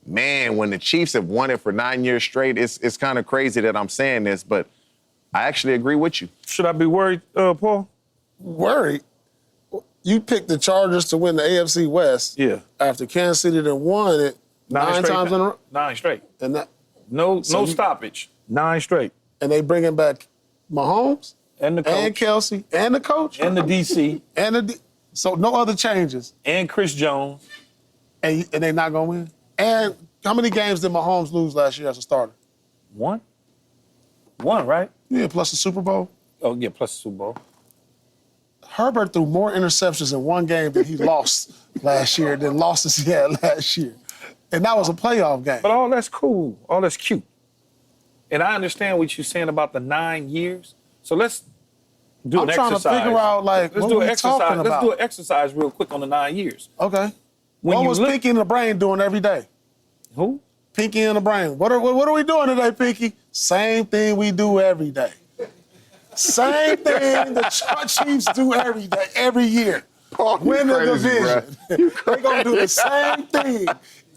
man, when the Chiefs have won it for 9 years straight, it's kind of crazy that I'm saying this, but I actually agree with you. Should I be worried, Paul? Worried? You picked the Chargers to win the AFC West. Yeah. After Kansas City done won it 9 times in a row. 9 straight. And that, no stoppage. 9 straight. And they bringing back Mahomes and the coach and Kelce and the coach and the DC and so no other changes. And Chris Jones. And they not gonna win. And how many games did Mahomes lose last year as a starter? 1, right? Yeah, plus the Super Bowl. Oh yeah, plus the Super Bowl. Herbert threw more interceptions in one game that he lost last year than losses he had last year. And that was a playoff game. But all that's cool. All that's cute. And I understand what you're saying about the 9 years. So let's do an exercise. I'm trying to figure out, like, let's what do we an exercise. talking about. Let's do an exercise real quick on the 9 years. Okay. When what you was Pinky in the Brain doing every day? Who? Pinky in the brain. What are we doing today, Pinky? Same thing we do every day. Same thing the Chiefs do every day, every year. Win the division. They're going to do the same thing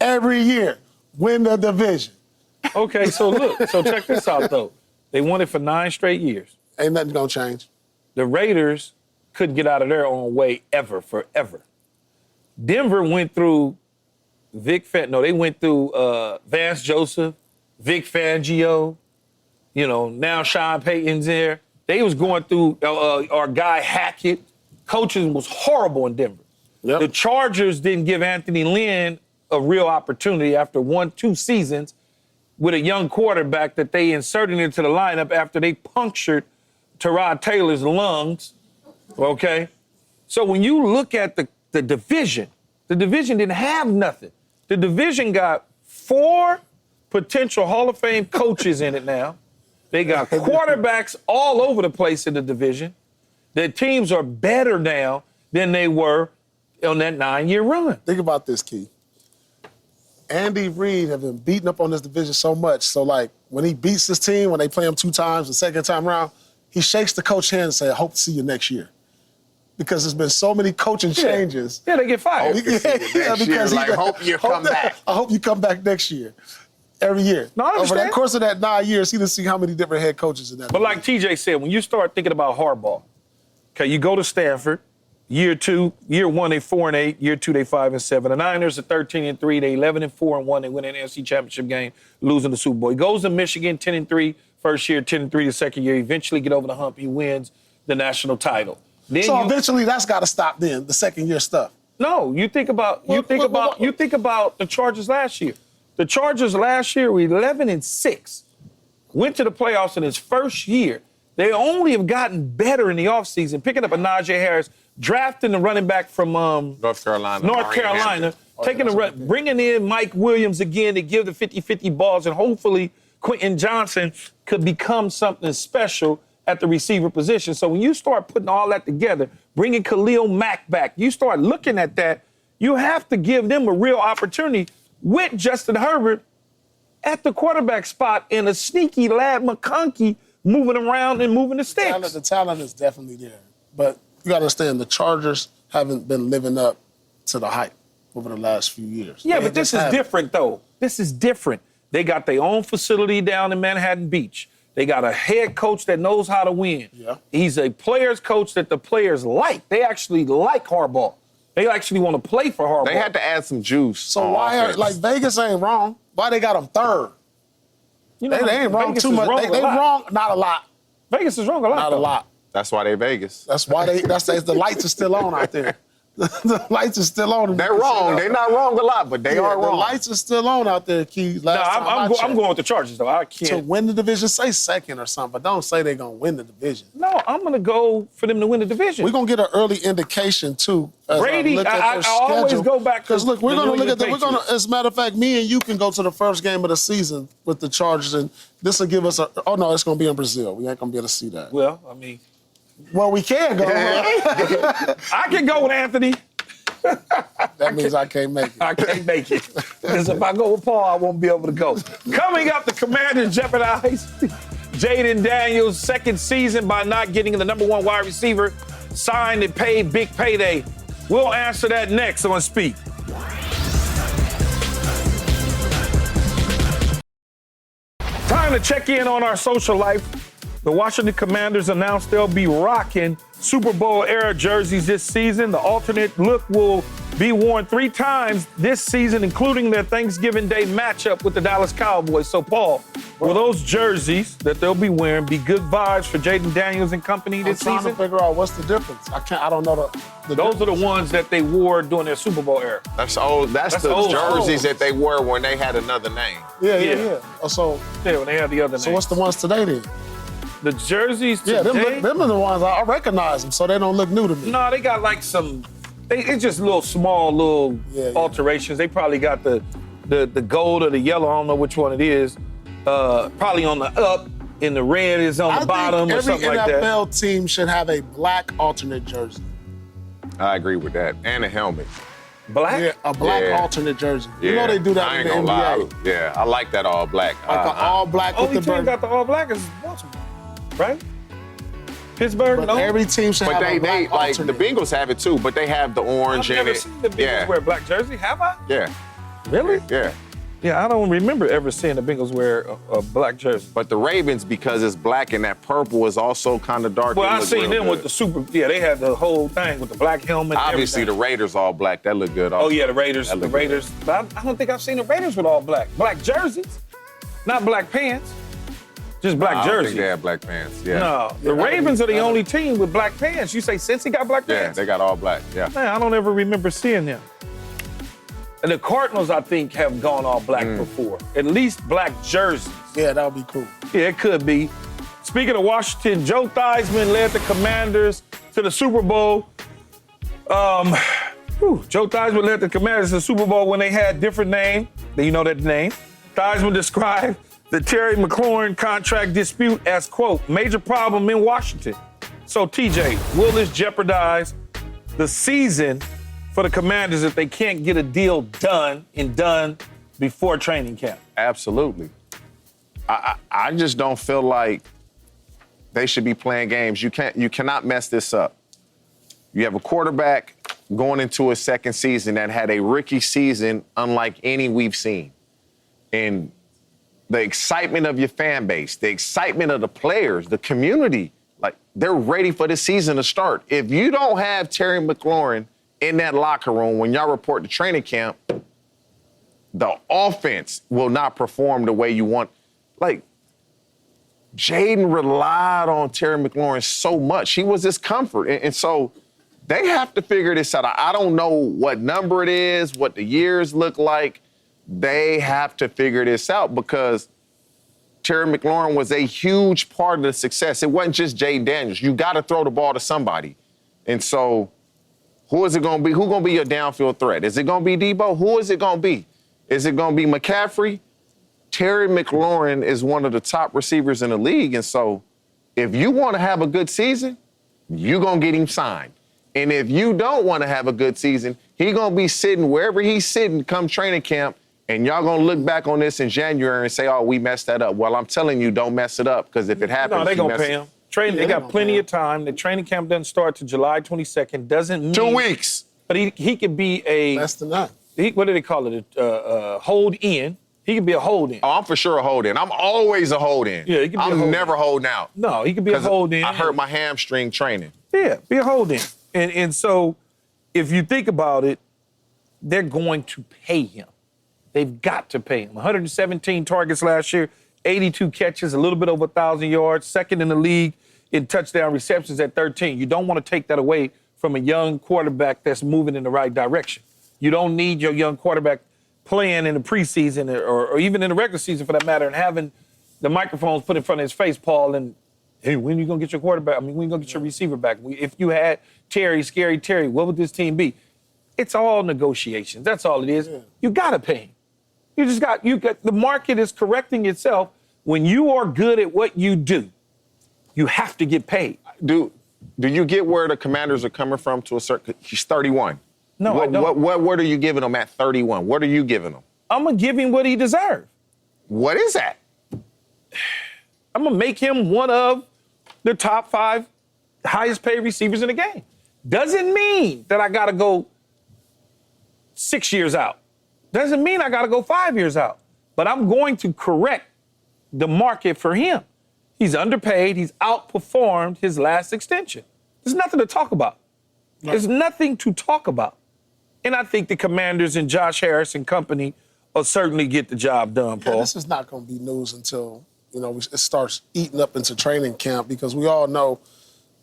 every year. Win the division. Okay, so look. So check this out, though. They won it for 9 straight years. Ain't nothing going to change. The Raiders couldn't get out of their own way forever. Denver went through they went through Vance Joseph, Vic Fangio, now Sean Payton's there. They was going through our guy Hackett. Coaching was horrible in Denver. Yep. The Chargers didn't give Anthony Lynn a real opportunity after 1-2 seasons with a young quarterback that they inserted into the lineup after they punctured Tyrod Taylor's lungs, okay? So when you look at the division didn't have nothing. The division got 4 potential Hall of Fame coaches in it now. They got quarterbacks all over the place in the division. Their teams are better now than they were on that 9-year run. Think about this, Key. Andy Reid have been beating up on this division so much. So, like, when he beats his team, when they play him 2 times, the second time around, he shakes the coach hand and says, I hope to see you next year. Because there's been so many coaching changes. Yeah, they get fired. Hope you come back. I hope you come back next year. Every year. No, I understand. Over the course of that 9 years, he done see how many different head coaches in that. But like TJ said, when you start thinking about Harbaugh, okay, you go to Stanford, year 1 they 4-8, year 2 they 5-7. The Niners are 13-3, they 11-4-1, they win an NFC Championship game, losing the Super Bowl. He goes to Michigan 10-3, first year, 10-3 the second year. Eventually get over the hump, he wins the national title. Then eventually that's got to stop then, the second year stuff. No, you think about the Chargers last year. The Chargers last year were 11-6, went to the playoffs in his first year. They only have gotten better in the offseason, picking up a Najee Harris, drafting the running back from North Carolina, bringing in Mike Williams again to give the 50-50 balls, and hopefully Quentin Johnson could become something special at the receiver position. So when you start putting all that together, bringing Khalil Mack back, you start looking at that, you have to give them a real opportunity with Justin Herbert at the quarterback spot and a sneaky lad McConkey moving around and moving the sticks. The talent is definitely there. But you got to understand, the Chargers haven't been living up to the hype over the last few years. Yeah, but this is different, though. This is different. They got their own facility down in Manhattan Beach. They got a head coach that knows how to win. Yeah. He's a player's coach that the players like. They actually like Harbaugh. They actually want to play for Harbaugh. They had to add some juice. So why Vegas ain't wrong? Why they got them third? They ain't wrong Vegas too much. They wrong not a lot. Vegas is wrong a lot. Not a lot. That's why they Vegas. That's why the lights are still on out there. The lights are still on. They're wrong. They're not wrong a lot, but they are wrong. The lights are still on out there, Keith. I'm going with the Chargers, though. I can't. To win the division, say second or something, but don't say they're going to win the division. No, I'm going to go for them to win the division. We're going to get an early indication, too. Brady, I always go back to because, look, we're going to look at as a matter of fact, me and you can go to the first game of the season with the Chargers, and this will give us it's going to be in Brazil. We ain't going to be able to see that. Well, I mean. Well, we can go. I can go with Anthony. That means I can't make it. I can't make it. Because if I go with Paul, I won't be able to go. Coming up, the Commanders jeopardize Jaden Daniels' second season by not getting the number 1 wide receiver signed and paid big payday. We'll answer that next on Speak. Time to check in on our social life. The Washington Commanders announced they'll be rocking Super Bowl-era jerseys this season. The alternate look will be worn 3 times this season, including their Thanksgiving Day matchup with the Dallas Cowboys. So, Paul, will those jerseys that they'll be wearing be good vibes for Jaden Daniels and company this season? I'm trying to figure out what's the difference. I don't know the Those are the ones that they wore during their Super Bowl era. That's the jerseys that they wore when they had another name. Yeah. So when they had the other name. So what's the ones today then? The jerseys today? Yeah, them are the ones I recognize them, so they don't look new to me. No, they got like it's just small alterations. They probably got the gold or the yellow, I don't know which one it is, probably on the up, and the red is on the bottom or something like that. Every NFL team should have a black alternate jersey. I agree with that, and a helmet. Black? Yeah, a black Yeah. alternate jersey. You know they do that I in ain't the gonna NBA. lie. Yeah, I like that all black. Like an all black with Only the team bird. got the all black is Baltimore, right? Pittsburgh, But no. every team should But have they a black like the alternate. Bengals have it too, but they have the orange I've in never it. seen the Bengals yeah. wear a black jersey. Have I? Yeah. Really? Yeah. Yeah, I don't remember ever seeing the Bengals wear a black jersey. But the Ravens, because it's black and that purple is also kind of dark. Well, they I look seen real them good. with the super. Yeah, they had the whole thing with the black helmet. and Obviously, the everything. Raiders all black. That look good. Oh Also. yeah, the Raiders. That The look Raiders. But I don't think I've seen the Raiders with all black. Black jerseys, not black pants. Just black I don't jerseys. think they have black pants. Yeah. No, the Ravens are the only team with black pants. You say since he got black Yeah, pants? they got all black. Yeah. Man, I don't ever remember seeing them. And the Cardinals, I think, have gone all black before. At least black jerseys. Yeah, that would be cool. Yeah, it could be. Speaking of Washington, Joe Theismann led the Commanders to the Super Bowl. Joe Theismann led the Commanders to the Super Bowl when they had different names. You know that name. Theismann described the Terry McLaurin contract dispute as, quote, major problem in Washington. So, TJ, will this jeopardize the season for the Commanders if they can't get a deal done before training camp? Absolutely. I just don't feel like they should be playing games. You cannot mess this up. You have a quarterback going into his second season that had a rookie season unlike any we've seen. And the excitement of your fan base, the excitement of the players, the community, like they're ready for the season to start. If you don't have Terry McLaurin in that locker room when y'all report to training camp, the offense will not perform the way you want. Like, Jaden relied on Terry McLaurin so much. He was his comfort. And so they have to figure this out. I don't know what number it is, what the years look like. They have to figure this out because Terry McLaurin was a huge part of the success. It wasn't just Jaden Daniels. You got to throw the ball to somebody. And so who is it going to be? Who's going to be your downfield threat? Is it going to be Deebo? Who is it going to be? Is it going to be McCaffrey? Terry McLaurin is one of the top receivers in the league. And so if you want to have a good season, you're going to get him signed. And if you don't want to have a good season, he's going to be sitting wherever he's sitting come training camp, and y'all going to look back on this in January and say, oh, we messed that up. Well, I'm telling you, don't mess it up, because if it happens, No, they're going to pay him. They got plenty of time. The training camp doesn't start till July 22nd. Doesn't mean 2 weeks. But he could be a Less than that. what do they call it? Hold in. He could be a hold in. Oh, I'm for sure a hold-in. I'm always a hold-in. Yeah, he can be a I'm hold-in. never holding out. No, he could be a hold in. I hurt my hamstring training. Yeah, be a hold in. And so if you think about it, they're going to pay him. They've got to pay him. 117 targets last year, 82 catches, a little bit over 1,000 yards, second in the league in touchdown receptions at 13. You don't want to take that away from a young quarterback that's moving in the right direction. You don't need your young quarterback playing in the preseason or even in the regular season for that matter and having the microphones put in front of his face, Paul, and, hey, when are you going to get your quarterback? When are you going to get your receiver back? If you had Scary Terry, what would this team be? It's all negotiations. That's all it is. Yeah. You got to pay him. The market is correcting itself. When you are good at what you do, you have to get paid. Do you get where the Commanders are coming from to a certain? He's 31. No, I don't. What are you giving him at 31? What are you giving him? I'm going to give him what he deserves. What is that? I'm going to make him one of the top 5 highest paid receivers in the game. Doesn't mean that I got to go 6 years out. Doesn't mean I got to go 5 years out. But I'm going to correct the market for him. He's underpaid. He's outperformed his last extension. There's nothing to talk about. No. There's nothing to talk about. And I think the Commanders and Josh Harris and company will certainly get the job done, Paul. Yeah, this is not going to be news until, it starts eating up into training camp because we all know,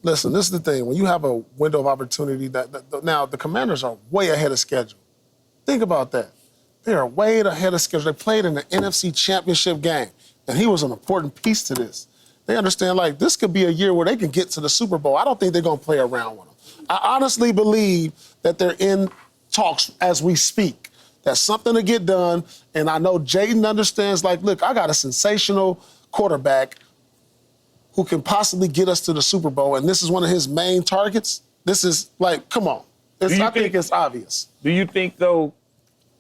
listen, this is the thing. When you have a window of opportunity, now the Commanders are way ahead of schedule. Think about that. They are way ahead of schedule. They played in the NFC Championship game, and he was an important piece to this. They understand, this could be a year where they can get to the Super Bowl. I don't think they're going to play around with him. I honestly believe that they're in talks as we speak. That's something to get done, and I know Jaden understands, look, I got a sensational quarterback who can possibly get us to the Super Bowl, and this is one of his main targets. This is, come on. I think it's obvious. Do you think, though,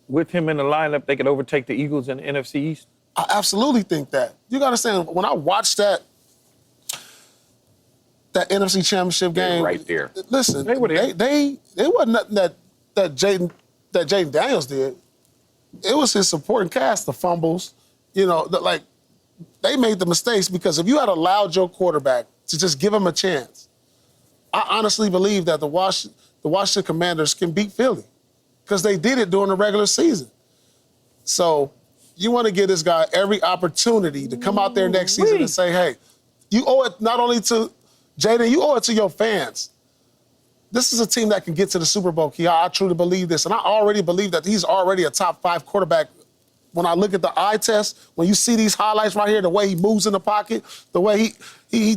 with him in the lineup, they could overtake the Eagles in the NFC East? I absolutely think that. You got to understand, when I watched that NFC Championship game, right there. Listen, They were there. they wasn't nothing that Jaden Daniels did. It was his supporting cast, the fumbles. You know, they made the mistakes because if you had allowed your quarterback to just give him a chance, I honestly believe that the Washington Commanders can beat Philly because they did it during the regular season. So you want to give this guy every opportunity to come out there next season and say, hey, you owe it not only to Jaden, you owe it to your fans. This is a team that can get to the Super Bowl, Key. I truly believe this. And I already believe that he's already a top 5 quarterback. When I look at the eye test, when you see these highlights right here, the way he moves in the pocket, the way he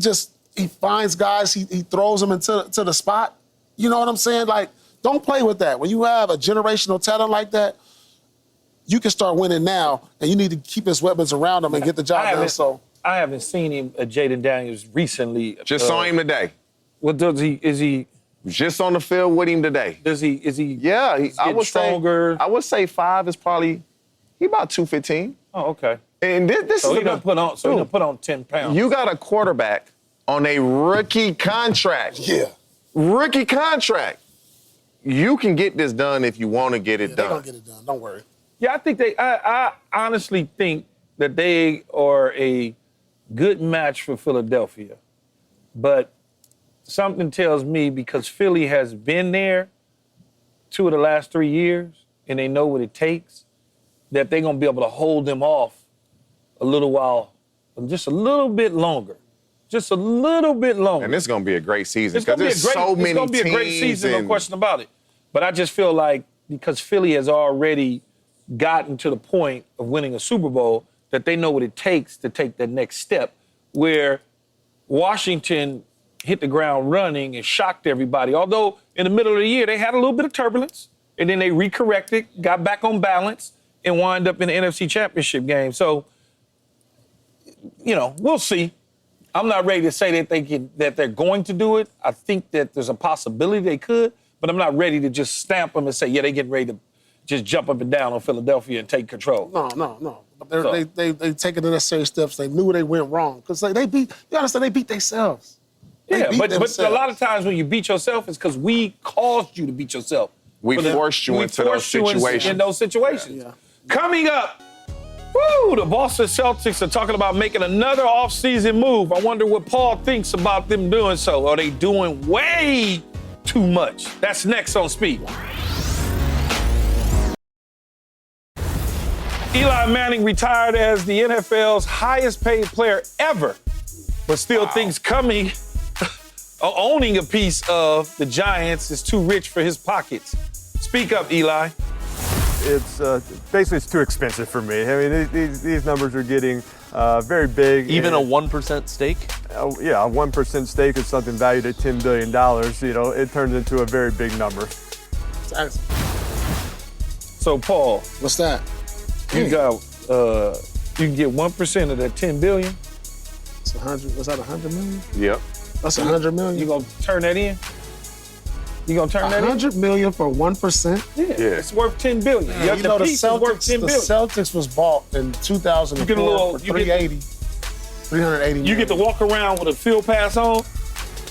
finds guys, he throws them into the spot. You know what I'm saying? Like, don't play with that. When you have a generational talent like that, you can start winning now, and you need to keep his weapons around him and get the job done. So I haven't seen him, Jaden Daniels, recently. Just saw him today. What does he? Is he just on the field with him today? Is he? Yeah, I would stronger. I would say 5 is probably he about 215. Oh, okay. And this So is he done put on. So he done put on 10 pounds. You got a quarterback on a rookie contract. yeah, Rookie contract. You can get this done if you want to get it they're done. gonna get it done. Don't worry. Yeah, I honestly think that they are a good match for Philadelphia. But something tells me, because Philly has been there 2 of the last 3 years and they know what it takes, that they're going to be able to hold them off a little while, just a little bit longer. Just a little bit longer. And this is going to be a great season It's going because there's so many It's going to be a great teams season, no and- question about it. But I just feel like because Philly has already gotten to the point of winning a Super Bowl, that they know what it takes to take that next step, where Washington hit the ground running and shocked everybody. Although in the middle of the year, they had a little bit of turbulence, and then they recorrected, got back on balance, and wind up in the NFC Championship game. So, you know, we'll see. I'm not ready to say that they're going to do it. I think that there's a possibility they could, but I'm not ready to just stamp them and say, yeah, they getting ready to just jump up and down on Philadelphia and take control. No. But they taken the necessary steps. They knew they went wrong because they beat themselves. Yeah, but a lot of times when you beat yourself, it's because we caused you to beat yourself. We forced you into those situations. In those situations. Yeah. Coming up, the Boston Celtics are talking about making another offseason move. I wonder what Paul thinks about them doing so. Are they doing way too much? That's next on Speed. Eli Manning retired as the NFL's highest paid player ever, but still thinks owning a piece of the Giants is too rich for his pockets. Speak up, Eli. It's basically it's too expensive for me. I mean, these numbers are getting very big. Even a 1% stake? Yeah, a 1% stake is something valued at $10 billion. You know, it turns into a very big number. So, Paul, What's that? you got you can get 1% of that $10 billion. It's 100. Was that 100 million? Yep. That's 100 million. You gonna turn that in? You gonna turn that in? 100 million for 1%? Yeah, it's worth $10 billion. You know, the piece is worth $10 billion. Celtics was bought in 2004 You get a little- for you get- 380 You get to walk around with a field pass on.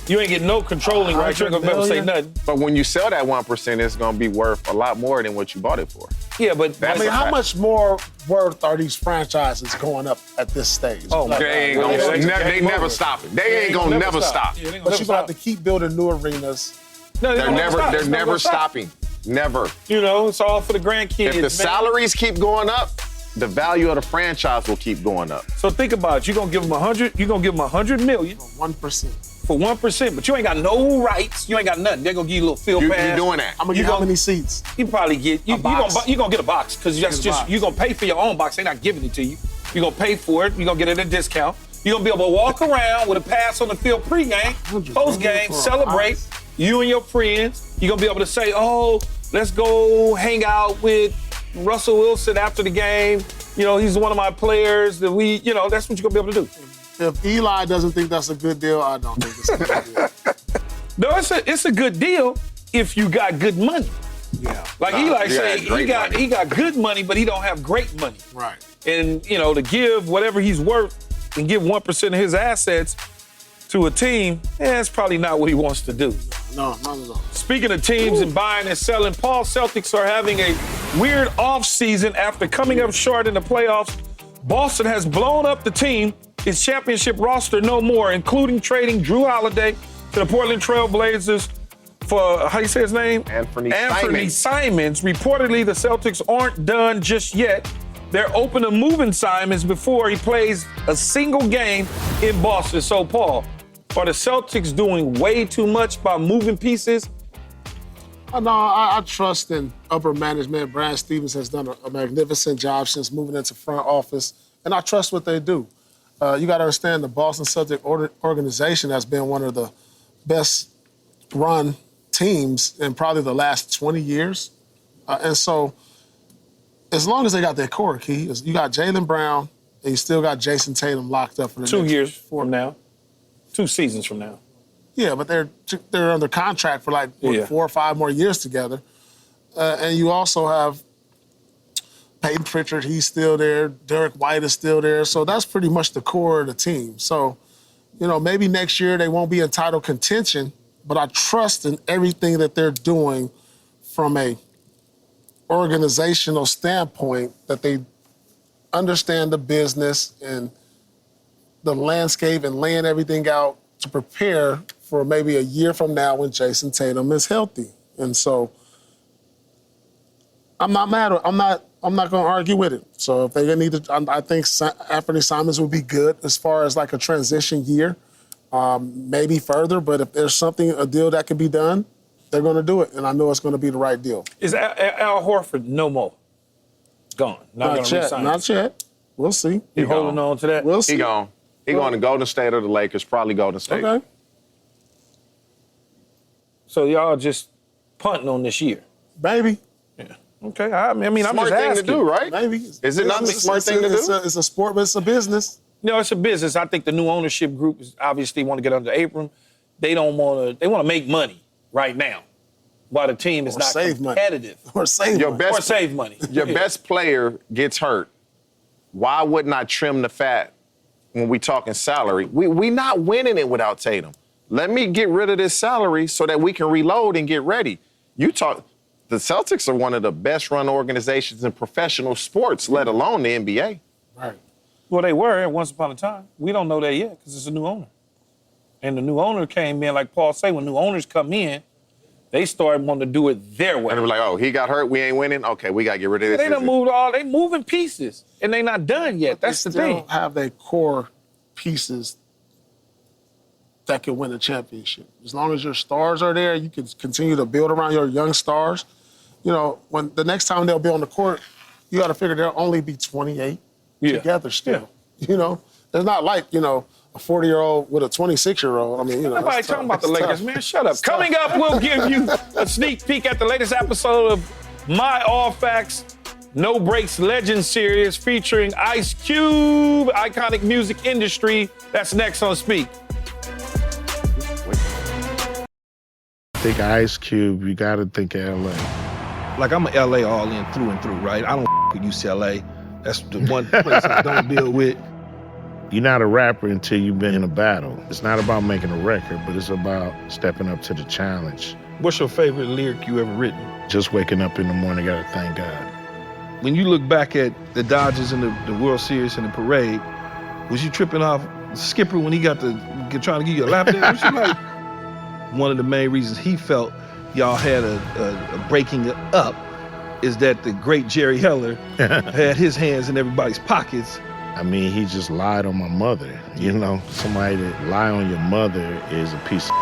You ain't getting no controlling rights. You ain't gonna be able to say nothing. But when you sell that 1%, it's going to be worth a lot more than what you bought it for. Yeah, but I mean, how much more worth are these franchises going up at this stage? Oh, my They ain't God. gonna, Yeah, they never stop it. They ain't gonna never stop. Yeah, they gonna But never you're gonna have stop. to keep building new arenas. No, They're gonna never, stop. they're It's not never gonna stop. stopping. Never. You know, it's all for the grandkids. If the man. salaries keep going up, the value of the franchise will keep going up. So think about it. You're gonna give them 100. You're gonna give them 100 million 1%. for 1%, but you ain't got no rights. You ain't got nothing. They're gonna give you a little field pass. You doing that. I'm gonna You get how gonna- many seats? You probably get you box. gonna get a box because that's Get a just box. you're gonna pay for your own box. They're not giving it to you. You're gonna pay for it. You're gonna get it at a discount. You're gonna be able to walk around with a pass on the field pregame, postgame, for a celebrate. box. You and your friends. You're gonna be able to say, "Oh, let's go hang out with Russell Wilson after the game. You know, he's one of my players." That we, you know, that's what you're gonna be able to do. If Eli doesn't think that's a good deal, I don't think it's a good deal. No, it's a good deal, if you got good money. Yeah. Like Eli say, great he got good money, but he don't have great money. Right. And, you know, to give whatever he's worth and give 1% of his assets to a team, that's probably not what he wants to do. No, not at all. Speaking of teams and buying and selling, Paul, Celtics are having a weird offseason after coming up short in the playoffs. Boston has blown up the team, its championship roster no more, including trading Drew Holiday to the Portland Trail Blazers for, how do you say his name? Anthony Simons. Reportedly, the Celtics aren't done just yet. They're open to moving Simons before he plays a single game in Boston. So, Paul, are the Celtics doing way too much by moving pieces? No, I trust in upper management. Brad Stevens has done a magnificent job since moving into front office, and I trust what they do. You got to understand the Boston Celtics organization has been one of the best run teams in probably the last 20 years. And so as long as they got their core key, you got Jaylen Brown and you still got Jason Tatum locked up for the 2 next years from now. 2 seasons from now. Yeah, but they're under contract for like 4 or 5 more years together. And you also have Peyton Pritchard, he's still there. Derek White is still there. So that's pretty much the core of the team. So, you know, maybe next year they won't be in title contention, but I trust in everything that they're doing from a organizational standpoint, that they understand the business and the landscape and laying everything out to prepare for maybe a year from now when Jason Tatum is healthy. And so I'm not mad. I'm not going to argue with it. So if they need to, I think Anthony Simons would be good as far as like a transition year, maybe further. But if there's a deal that can be done, they're going to do it. And I know it's going to be the right deal. Is Al Horford no more? Gone. Not going to resign. Not yet. We'll see. You holding on to that? We'll see. He gone. He going to Golden State or the Lakers, probably Golden State. Okay. So y'all just punting on this year? Maybe. Yeah. Okay. I mean, I'm Smart just thing asking. to do, right? Maybe. Is it not the smart thing to do? It's a sport, but it's a business. No, it's a business. I think the new ownership group is obviously want to get under Abram. They don't want to. They want to make money right now, while the team is not competitive. Or save money. Or save money. Your best player gets hurt. Why wouldn't I trim the fat when we talking salary? We not winning it without Tatum. Let me get rid of this salary so that we can reload and get ready. The Celtics are one of the best run organizations in professional sports, let alone the NBA. Right. Well, they were once upon a time. We don't know that yet because it's a new owner. And the new owner came in, like Paul said, when new owners come in, they start wanting to do it their way. And they're like, oh, he got hurt, we ain't winning? Okay, we got to get rid of this. They done moved they moving pieces, and they not done yet. That's the thing. They still have their core pieces that can win a championship. As long as your stars are there, you can continue to build around your young stars. You know, when the next time they'll be on the court, you got to figure they'll only be 28 together still. Yeah. You know, there's not like, you know, a 40-year-old with a 26-year-old. I mean, you know. Nobody talking about the Lakers, man. Shut up. Coming up, we'll give you a sneak peek at the latest episode of My All Facts No Breaks Legend Series featuring Ice Cube, iconic music industry. That's next on Speak. Think of Ice Cube, you got to think of L.A. Like, I'm an LA all in through and through, right? I don't with UCLA. That's the one place I don't deal with. You're not a rapper until you've been in a battle. It's not about making a record, but it's about stepping up to the challenge. What's your favorite lyric you ever written? Just waking up in the morning, gotta thank God. When you look back at the Dodgers in the World Series and the parade, was you tripping off Skipper when he got trying to give you a lap dance? Like, one of the main reasons he felt y'all had a breaking up is that the great Jerry Heller had his hands in everybody's pockets. I mean, he just lied on my mother. You know, somebody that lie on your mother is a piece of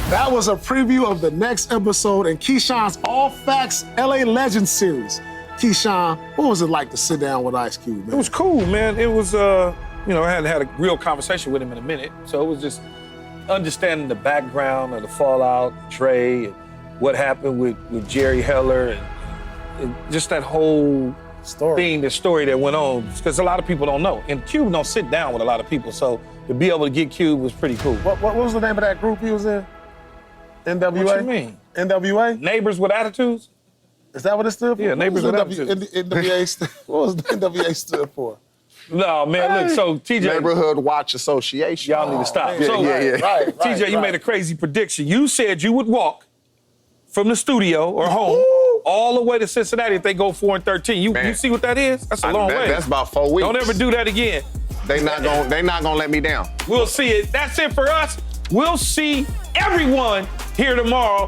That was a preview of the next episode in Keyshawn's All Facts LA Legends series. Keyshawn, what was it like to sit down with Ice Cube, man? It was cool, man. It was, I hadn't had a real conversation with him in a minute. So it was just understanding the background of the fallout, Dre, and what happened with Jerry Heller, and just that whole the story that went on, because a lot of people don't know. And Cube don't sit down with a lot of people, so to be able to get Cube was pretty cool. What was the name of that group he was in? NWA? What you mean? NWA? Neighbors with Attitudes? Is that what it stood for? Yeah, Neighbors with Attitudes. NWA, what was the NWA stood for? No, man, look, so TJ. Neighborhood Watch Association. Y'all need to stop. Man. So, Right, TJ, you made a crazy prediction. You said you would walk from the studio or home all the way to Cincinnati if they go 4-13. You see what that is? That's a long way. That's about 4 weeks. Don't ever do that again. They not gonna let me down. We'll see it. That's it for us. We'll see everyone here tomorrow.